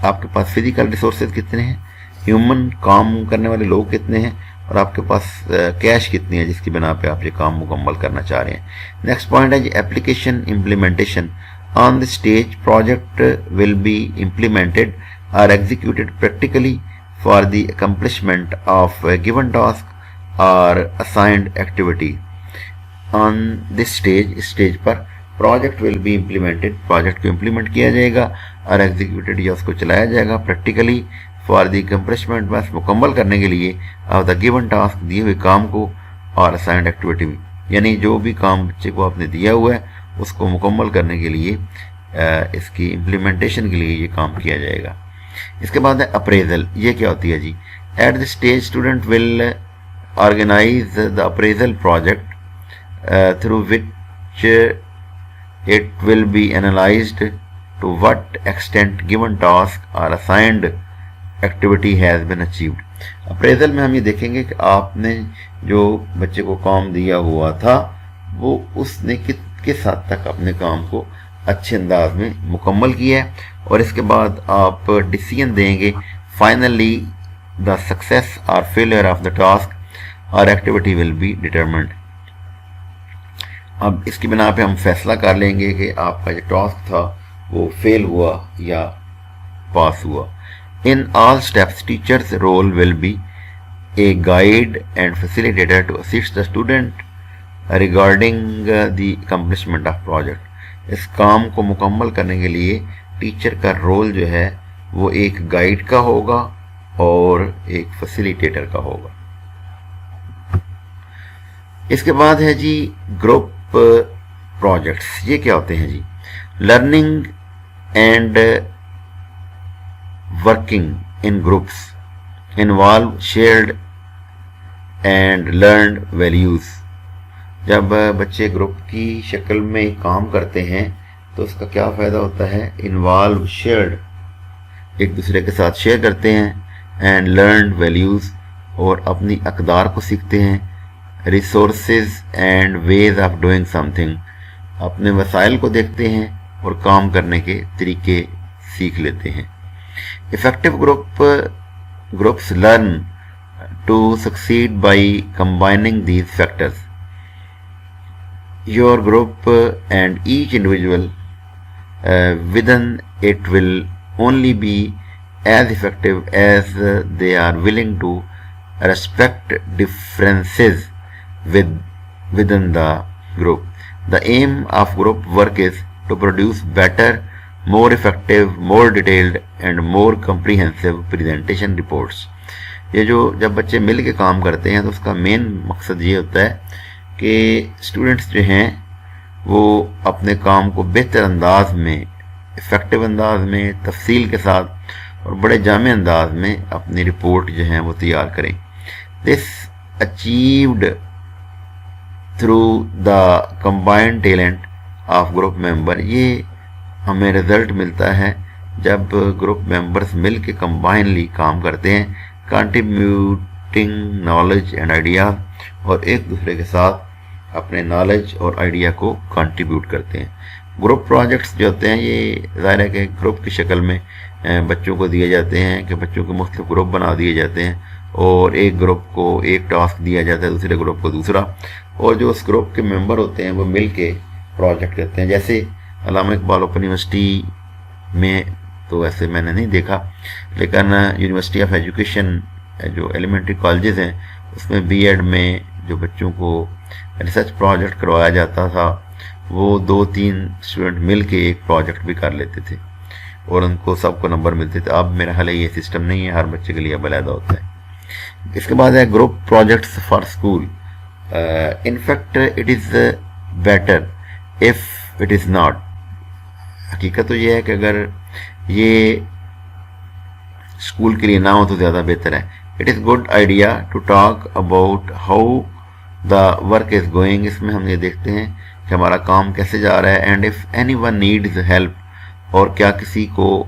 आपके पास फिजिकल रिसोर्सेज कितने हैं, ह्यूमन काम करने वाले लोग कितने हैं, और आपके पास कैश कितनी है जिसकी बिना पे आप ये काम मुकम्मल करना चाह रहे हैं. नेक्स्ट पॉइंट है जी application implementation. On the stage project will be implemented or executed practically for the accomplishment of a given task or assigned activity. On this stage पर project will be implemented, project को implement किया जाएगा और executed या उसको चलाया जाएगा practically for the accomplishment, बस मुकम्मल करने के लिए of the given task, दिए हुए काम को, और assigned activity में, यानी जो भी काम बच्चे को आपने दिया हुआ है उसको मुकम्मल करने के लिए, इसकी इम्प्लीमेंटेशन के लिए ये काम किया जाएगा. इसके बाद है अप्रेजल. ये क्या होती है जी? At the stage student will organise the appraisal project through which it will be analysed to what extent given task और assigned activity has been achieved. Appraisal में हम ये देखेंगे कि आपने जो बच्चे को काम दिया हुआ था वो उसने किस हद तक अपने काम को अच्छे अंदाज में मुकम्मल किया है, और इसके बाद आप डिसीजन देंगे फाइनली द सक्सेस और फेलियर ऑफ द टास्क और एक्टिविटी विल बी डिटरमिन्ड. अब इसकी बिना पे हम फैसला कर लेंगे कि आपका जो टास्क था वो फेल हुआ या पास हुआ. In all steps teacher's role will be a guide and facilitator to assist the student regarding the accomplishment of project. इस काम को मुकम्मल करने के लिए टीचर का रोल जो है वो एक गाइड का होगा और एक फैसिलिटेटर का होगा. इसके बाद है जी ग्रुप प्रोजेक्ट्स. ये क्या होते हैं जी? Learning and working in groups involve shared and learned values. जब बच्चे ग्रुप की शक्ल में काम करते हैं तो उसका क्या फ़ायदा होता है? इन्वॉल्व शेयर्ड, एक दूसरे के साथ शेयर करते हैं, एंड लर्न वैल्यूज़, और अपनी अक़दार को सीखते हैं, resources and ways of doing something, अपने वसाइल को देखते हैं और काम करने के तरीके सीख लेते हैं. Effective groups learn to succeed by combining these factors. Your group and each individual within it will only be as effective as they are willing to respect differences within the group. The aim of group work is to produce better, more effective, more detailed and more comprehensive presentation reports. ये जो जब बच्चे मिल के काम करते हैं तो उसका मेन मकसद ये होता है कि स्टूडेंट्स जो हैं वो अपने काम को बेहतर अंदाज में, इफ़ेक्टिव अंदाज में, तफसील के साथ और बड़े जामे अंदाज में अपनी रिपोर्ट जो है वो तैयार करें. This achieved through the combined talent of group member. ये हमें रिज़ल्ट मिलता है जब ग्रुप मेंबर्स मिल के कंबाइनली काम करते हैं, कंट्रीब्यूटिंग नॉलेज एंड आइडिया, और एक दूसरे के साथ अपने नॉलेज और आइडिया को कंट्रीब्यूट करते हैं. ग्रुप प्रोजेक्ट्स जो होते हैं ये ज़ाहिर है कि ग्रुप की शक्ल में बच्चों को दिए जाते हैं, कि बच्चों के मुख्तलिफ ग्रुप बना दिए जाते हैं और एक ग्रुप को एक टास्क दिया जाता है, दूसरे ग्रुप को दूसरा, और जो उस ग्रुप के मेंबर होते हैं वो मिल के प्रोजेक्ट करते हैं. जैसे अल्लामा इकबाल ओपन यूनिवर्सिटी में तो ऐसे मैंने नहीं देखा, लेकिन यूनिवर्सिटी ऑफ एजुकेशन जो एलिमेंट्री कॉलेजेस हैं उसमें बीएड में जो बच्चों को रिसर्च प्रोजेक्ट करवाया जाता था वो 2-3 स्टूडेंट मिल के एक प्रोजेक्ट भी कर लेते थे और उनको सबको नंबर मिलते थे. अब मेरा ख्याल है ये सिस्टम नहीं है, हर बच्चे के लिए अलग होता है. इसके बाद है group projects for school. In fact it is better if it is not. हकीकत तो ये है कि अगर ये स्कूल के लिए ना हो तो ज़्यादा बेहतर है. It is good idea to talk about how the work is going. इसमें हम ये देखते हैं कि हमारा काम कैसे जा रहा है. And if anyone needs help, और क्या किसी को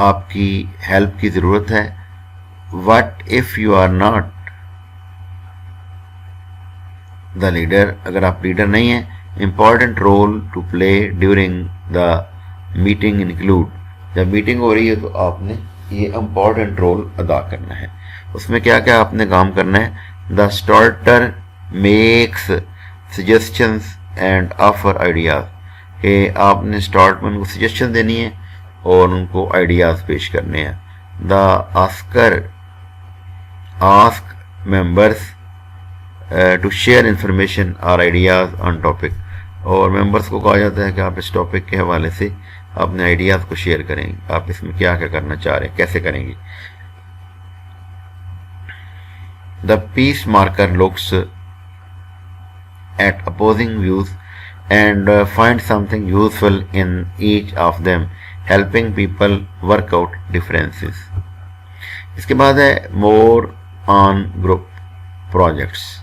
आपकी हेल्प की ज़रूरत है. What if you are not the leader, अगर आप लीडर नहीं हैं. Important role to play during the meeting include. जब मीटिंग हो रही है तो आपने ये इम्पॉर्टेंट रोल अदा करना है. उसमें क्या क्या आपने काम करना है. The starter makes suggestions and offer ideas, कि आपने स्टार्ट में उनको सजेशन देनी है और उनको आइडियाज़ पेश करने हैं. the asker ask members to share information or ideas on topic, اور ممبرس کو کہا جاتا ہے کہ آپ اس ٹاپک کے حوالے سے اپنے آئیڈیاز کو شیئر کریں، آپ اس میں کیا کیا کرنا چاہ رہے ہیں، کیسے کریں گے. The peace marker looks at opposing views and finds something useful in each of them, helping people work out differences. اس کے بعد ہے more on group projects.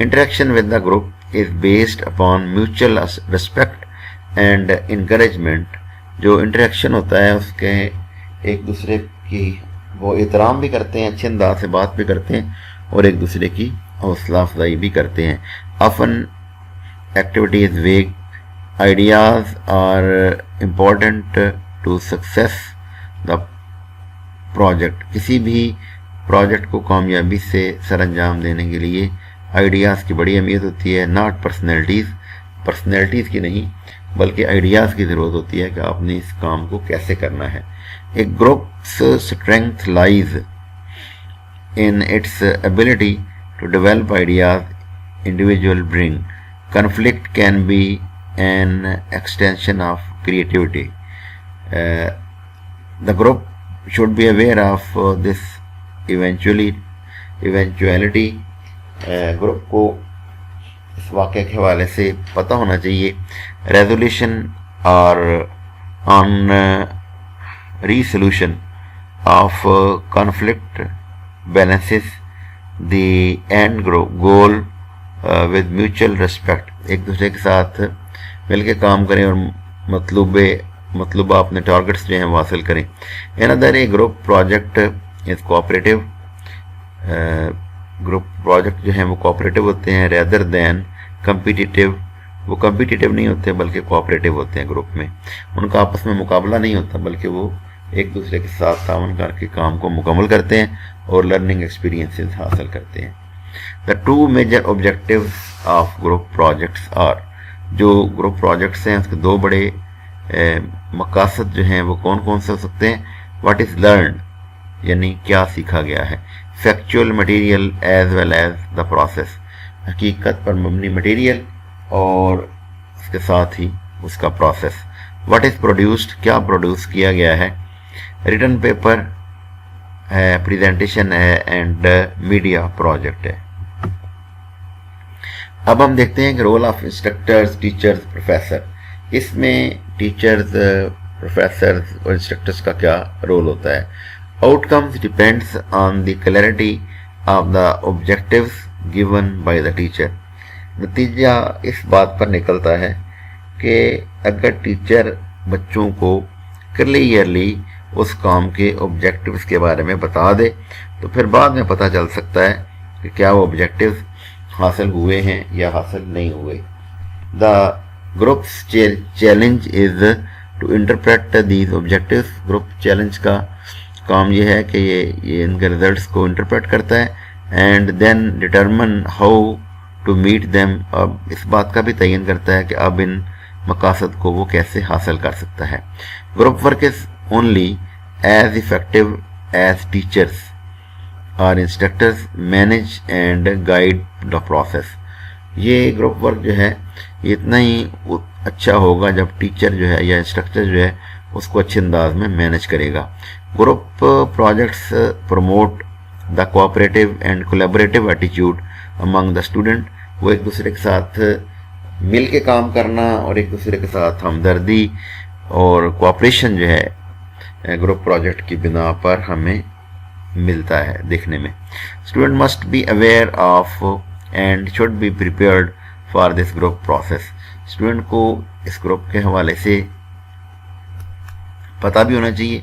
Interaction with the group is based upon mutual respect and encouragement. جو interaction ہوتا ہے اس کے ایک دوسرے کی وہ احترام بھی کرتے ہیں، اچھے انداز سے بات بھی کرتے ہیں اور ایک دوسرے کی حوصلہ افزائی بھی کرتے ہیں. often activities vague ideas are important to success the project. کسی بھی پروجیکٹ کو کامیابی سے سر انجام دینے کے لیے آئیڈیاز کی بڑی اہمیت ہوتی ہے. ناٹ پرسنالٹیز کی نہیں بلکہ آئیڈیاز کی ضرورت ہوتی ہے کہ آپ نے اس کام کو کیسے کرنا ہے. ایک groups strength لائز in its ability to develop ideas individual bring. Conflict can be an extension of creativity. The group should be aware of this eventuality. Group کو اس واقعے کے حوالے سے پتہ ہونا چاہیے. Resolution or on resolution of conflict balances the end goal with mutual respect. ایک دوسرے کے ساتھ مل کے کام کریں اور مطلوبہ اپنے ٹارگٹس جو ہیں وہ حاصل کریں. another a group project is cooperative. Group project جو ہیں وہ کوآپریٹیو ہوتے ہیں rather than competitive. وہ کمپیٹیٹیو نہیں ہوتے بلکہ کوآپریٹیو ہوتے ہیں. گروپ میں ان کا آپس میں مقابلہ نہیں ہوتا بلکہ وہ ایک دوسرے کے ساتھ تعاون کر کے کام کو مکمل کرتے ہیں اور لرننگ ایکسپیرینسز حاصل کرتے ہیں. The two major objectives of group projects are. جو گروپ پروجیکٹس ہیں اس کے دو بڑے مقاصد جو ہیں وہ کون کون سے ہو سکتے ہیں. What is learned یعنی کیا سیکھا گیا ہے. Factual material as well as the process. حقیقت پر مبنی مٹیریل اور اس کے ساتھ ہی اس کا پروسیس. What is produced کیا پروڈیوس کیا گیا ہے. ریٹن پیپر ہے، پریزنٹیشن ہے اینڈ میڈیا پروجیکٹ ہے. اب ہم دیکھتے ہیں کہ role of instructors teachers professor. اس میں ٹیچرز پروفیسرز اور انسٹرکٹرز کا کیا رول ہوتا ہے. Out comes depends on the clarity of the objectives given by the teacher. نتیجہ اس بات پر نکلتا ہے کہ اگر ٹیچر بچوں کو کلیئرلی اس کام کے آبجیکٹیوز کے بارے میں بتا دے تو پھر بعد میں پتہ چل سکتا ہے کہ کیا وہ آبجیکٹیوز حاصل ہوئے ہیں یا حاصل نہیں ہوئے. The group's challenge is to interpret these objectives. Group challenge کا کام یہ ہے کہ یہ ان کے ریزلٹس کو انٹرپریٹ کرتا ہے and then determine how to meet them. اب اس بات کا بھی تعین کرتا ہے کہ اب ان مقاصد کو وہ کیسے حاصل کر سکتا ہے. Group work is only as effective as teachers or instructors manage and guide the process. یہ گروپ ورک جو ہے یہ اتنا ہی اچھا ہوگا جب ٹیچر جو ہے یا انسٹرکٹر جو ہے اس کو اچھے انداز میں مینج کرے گا. Group projects promote the cooperative and collaborative ایٹیچیوڈ امنگ دا اسٹوڈنٹ. وہ ایک دوسرے کے ساتھ مل کے کام کرنا اور ایک دوسرے کے ساتھ ہمدردی اور کوآپریشن جو ہے گروپ پروجیکٹ کی بنا پر ہمیں ملتا ہے دیکھنے میں. Student must be aware of and should be prepared for this group process. Student کو اس گروپ کے حوالے سے پتہ بھی ہونا چاہیے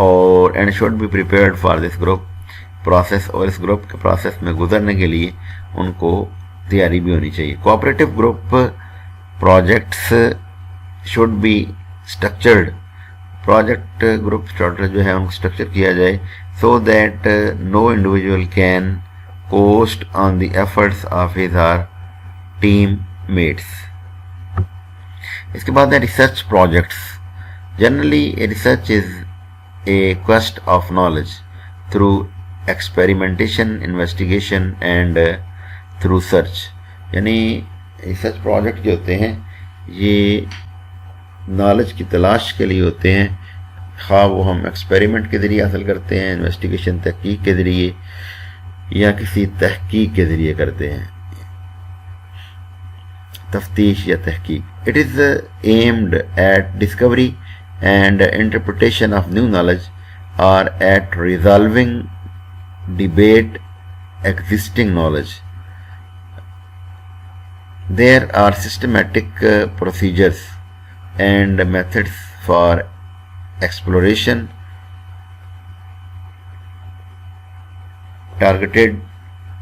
اور and should be prepared for this group process. اور اس گروپ کے پروسیس میں گزرنے کے لیے ان کو تیاری بھی ہونی چاہیے. Cooperative group projects should be structured. Project group starter جو ہے ان کو اسٹرکچر کیا جائے so that no individual can coast on the efforts of his or teammates. اس کے بعد ہے research projects. Generally research is a quest of knowledge through experimentation, investigation and through search. यानी रिसर्च प्रोजेक्ट जो होते हैं ये knowledge की तलाश के लिए होते हैं, हाँ वो हम एक्सपेरिमेंट के ज़रिए हासिल करते हैं, इन्वेस्टिगेशन तहकीक के ज़रिए या किसी तहकीक के ज़रिए करते हैं, तफ्तीश या तहकीक. It is aimed at discovery and interpretation of new knowledge or at resolving debate existing knowledge. There are systematic procedures and methods for exploration targeted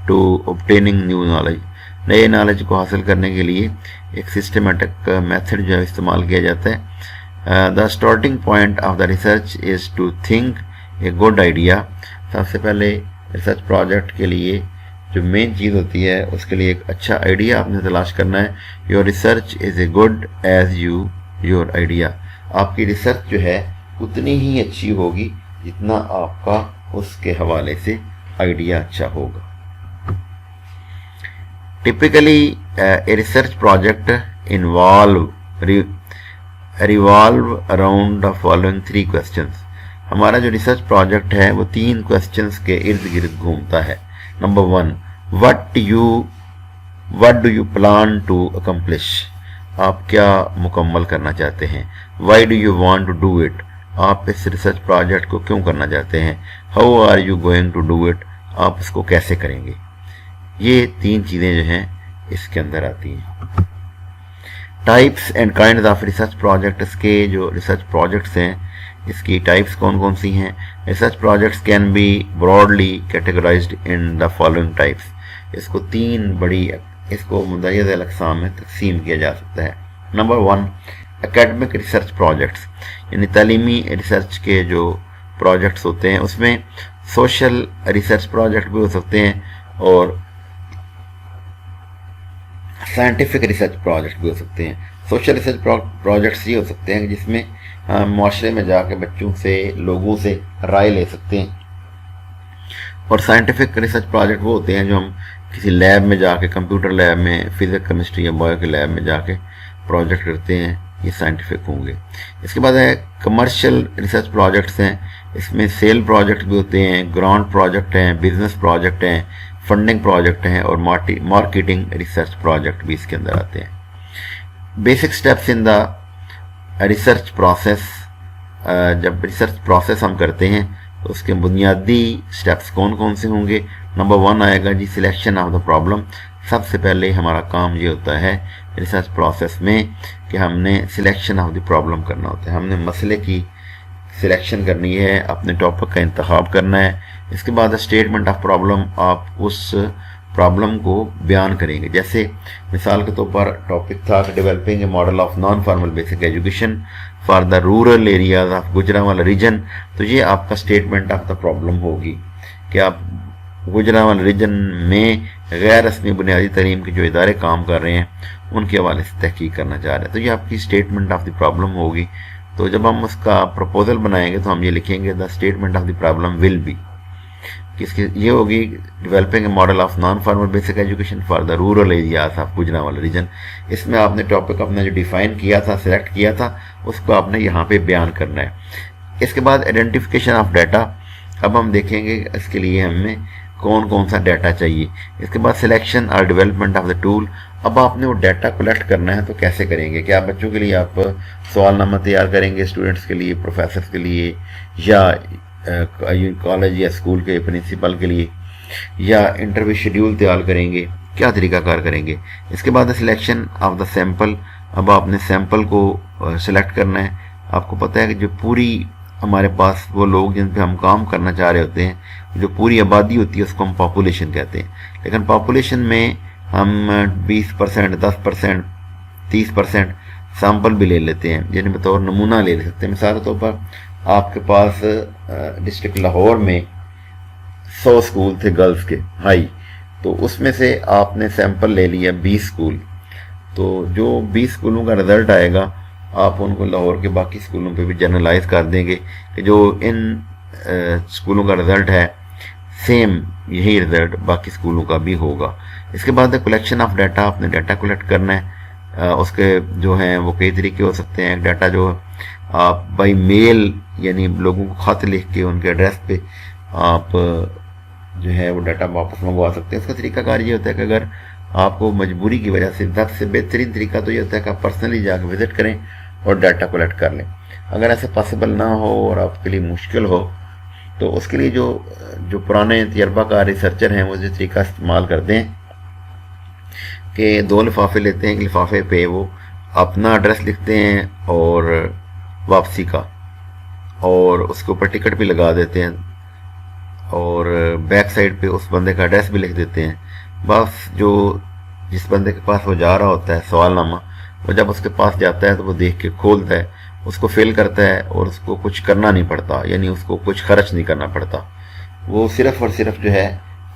to obtaining new knowledge. नए नॉलेज को हासिल करने के लिए एक सिस्टमेटिक मेथड जो है इस्तेमाल किया जाता है. The starting point of the research is to think a good idea. सबसे पहले रिसर्च प्रोजेक्ट के लिए जो मेन चीज़ होती है उसके लिए एक अच्छा आइडिया आपने तलाश करना है. Your research is a good as your idea. आपकी रिसर्च जो है उतनी ही अच्छी होगी जितना आपका उसके हवाले से आइडिया अच्छा होगा. Typically, a research project revolve around the following 3 questions. हमारा जो रिसर्च प्रोजेक्ट है वो 3 क्वेश्चंस के इर्द गिर्द घूमता है. Number 1, what do you plan to accomplish? आप क्या मुकम्मल करना चाहते हैं. Why do you want to do it? आप इस रिसर्च प्रोजेक्ट को क्यों करना चाहते हैं. How are you going to do it? आप इसको कैसे करेंगे. ये 3 चीज़ें जो हैं इसके अंदर आती हैं. Types and kinds of research project. इसके जो रिसर्च प्रोजेक्ट्स हैं इसकी टाइप्स कौन कौन सी हैं. Research projects can be broadly categorised in the following types. इसको 3 बड़ी इसको मुंदरज अक़साम में तकसीम किया जा सकता है. नंबर 1, एकेडमिक रिसर्च प्रोजेक्ट्स, यानी तालीमी रिसर्च के जो प्रोजेक्ट्स होते हैं उसमें सोशल रिसर्च प्रोजेक्ट भी हो सकते हैं और साइंटिफिक रिसर्च प्रोजेक्ट भी हो सकते हैं. सोशल रिसर्च प्रोजेक्ट्स ये हो सकते हैं जिसमें हम माशरे में जाकर बच्चों से लोगों से राय ले सकते हैं. और साइंटिफिक रिसर्च प्रोजेक्ट वो होते हैं जो हम किसी लैब में जाके, कंप्यूटर लैब में, फिजिक्स केमिस्ट्री या बायो के लैब में जाके प्रोजेक्ट करते हैं. ये साइंटिफिक होंगे. इसके बाद है कमर्शियल रिसर्च प्रोजेक्ट्स हैं. इसमें सेल प्रोजेक्ट भी होते हैं, ग्रांट प्रोजेक्ट हैं, बिजनेस प्रोजेक्ट हैं, फंडिंग प्रोजेक्ट हैं और मार्केटिंग रिसर्च प्रोजेक्ट भी इसके अंदर आते हैं. Basic steps in the research process. जब रिसर्च प्रोसेस हम करते हैं तो उसके बुनियादी स्टेप्स कौन कौन से होंगे. नंबर 1 आएगा जी सिलेक्शन ऑफ द प्रॉब्लम. सबसे पहले हमारा काम ये होता है रिसर्च प्रोसेस में कि हमने सिलेक्शन ऑफ द प्रॉब्लम करना होता है. हमने मसले की सिलेक्शन करनी है, अपने टॉपिक का इंतखाब करना है. इसके बाद स्टेटमेंट ऑफ प्रॉब्लम, आप उस प्रॉब्लम को बयान करेंगे. जैसे मिसाल के तौर पर टॉपिक था कि developing a model of non formal basic education for the rural areas of Gujranwala region. तो ये आपका स्टेटमेंट ऑफ द प्रॉब्लम होगी कि आप गुजरांवाला रीजन में गैर रस्मी बुनियादी तालीम के जो इदारे काम कर रहे हैं उनके हवाले से तहकीक करना चाह रहे हैं. तो ये आपकी स्टेटमेंट ऑफ द प्रॉब्लम होगी. तो जब हम उसका प्रपोजल बनाएंगे तो हम ये लिखेंगे the statement of the problem will be, किसकी ये होगी, developing a model of non formal basic education for the rural areas of Gujranwala region. इसमें आपने टॉपिक अपना जो डिफाइन किया था, सिलेक्ट किया था, उसको आपने यहाँ पे बयान करना है. इसके बाद आइडेंटिफिकेशन ऑफ डाटा. अब हम देखेंगे इसके लिए हमें कौन कौन सा डाटा चाहिए. इसके बाद सिलेक्शन और डेवलपमेंट ऑफ द टूल. अब आपने वो डाटा कलेक्ट करना है तो कैसे करेंगे. क्या बच्चों के लिए आप सवालनामा तैयार करेंगे, स्टूडेंट्स के लिए, प्रोफेसर के लिए, या कॉलेज या स्कूल के प्रिंसिपल के लिए, या इंटरव्यू शेड्यूल तैयार करेंगे, क्या तरीकाकार करेंगे. इसके बाद सिलेक्शन ऑफ द सैंपल. अब आपने सैंपल को सिलेक्ट करना है. आपको पता है कि जो पूरी हमारे पास वो लोग जिन पे हम काम करना चाह रहे होते हैं, जो पूरी आबादी होती है उसको हम पॉपुलेशन कहते हैं. लेकिन पॉपुलेशन में हम 20%, 10%, 30% सैंपल भी ले लेते हैं, यानी बतौर नमूना ले सकते हैं. मिसाल के तौर पर आपके पास डिस्ट्रिक्ट लाहौर में 100 स्कूल थे गर्ल्स के हाई, तो उसमें से आपने सैंपल ले लिया 20 स्कूल. तो जो 20 स्कूलों का रिजल्ट आएगा آپ ان کو لاہور کے باقی اسکولوں پہ بھی جنرلائز کر دیں گے کہ جو ان اسکولوں کا رزلٹ ہے سیم یہی رزلٹ باقی اسکولوں کا بھی ہوگا. اس کے بعد کلیکشن آف ڈیٹا، آپ نے ڈیٹا کلیکٹ کرنا ہے. اس کے جو ہیں وہ کئی طریقے ہو سکتے ہیں. ڈیٹا جو آپ بائی میل یعنی لوگوں کو خط لکھ کے ان کے ایڈریس پہ آپ جو ہے وہ ڈیٹا واپس منگوا سکتے ہیں. اس کا طریقہ کار یہ ہوتا ہے کہ اگر آپ کو مجبوری کی وجہ سے سب سے بہترین طریقہ تو یہ ہوتا ہے کہ آپ پرسنلی جا کے وزٹ کریں اور ڈیٹا کلیکٹ کر لیں. اگر ایسے پاسبل نہ ہو اور آپ کے لیے مشکل ہو تو اس کے لیے جو پرانے تجربہ کار ریسرچر ہیں وہ جو طریقہ استعمال کرتے ہیں کہ 2 لفافے لیتے ہیں. ایک لفافے پہ وہ اپنا ایڈریس لکھتے ہیں اور واپسی کا، اور اس کے اوپر ٹکٹ بھی لگا دیتے ہیں اور بیک سائڈ پہ اس بندے کا ایڈریس بھی لکھ دیتے ہیں. بس جو جس بندے کے پاس وہ جا رہا ہوتا ہے سوال نامہ، وہ جب اس کے پاس جاتا ہے تو وہ دیکھ کے کھولتا ہے، اس کو فل کرتا ہے اور اس کو کچھ کرنا نہیں پڑتا، یعنی اس کو کچھ خرچ نہیں کرنا پڑتا. وہ صرف اور صرف جو ہے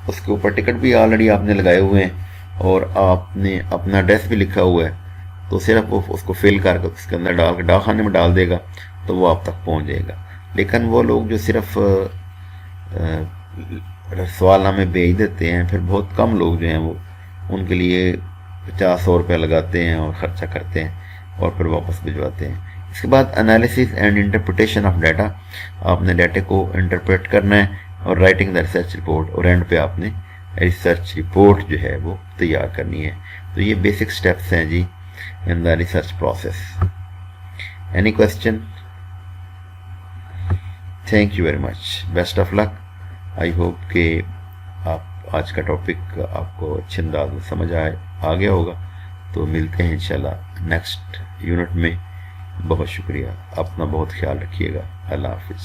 اس کے اوپر ٹکٹ بھی آلریڈی آپ نے لگائے ہوئے ہیں اور آپ نے اپنا ایڈریس بھی لکھا ہوا ہے، تو صرف وہ اس کو فل کر کے اس کے اندر ڈال کے ڈاک خانے میں ڈال دے گا تو وہ آپ تک پہنچ جائے گا. لیکن وہ لوگ جو صرف سوال نامے بھیج دیتے ہیں، پھر بہت کم لوگ جو ہیں وہ ان کے لیے 50-100 روپے لگاتے ہیں اور خرچہ کرتے ہیں اور پھر واپس بھجواتے ہیں. اس کے بعد analysis and interpretation of data, آپ نے ڈیٹا کو انٹرپریٹ کرنا ہے اور رائٹنگ دا ریسرچ رپورٹ، اور اینڈ پہ آپ نے ریسرچ رپورٹ جو ہے وہ تیار کرنی ہے. تو یہ بیسک سٹیپس ہیں جی in the research process. Any question? Thank you very much, best of luck. I hope کہ آپ آج کا ٹاپک آپ کو اچھے انداز میں سمجھ آ گیا ہوگا. تو ملتے ہیں انشاءاللہ نیکسٹ یونٹ میں. بہت شکریہ، اپنا بہت خیال رکھیے گا. اللہ حافظ.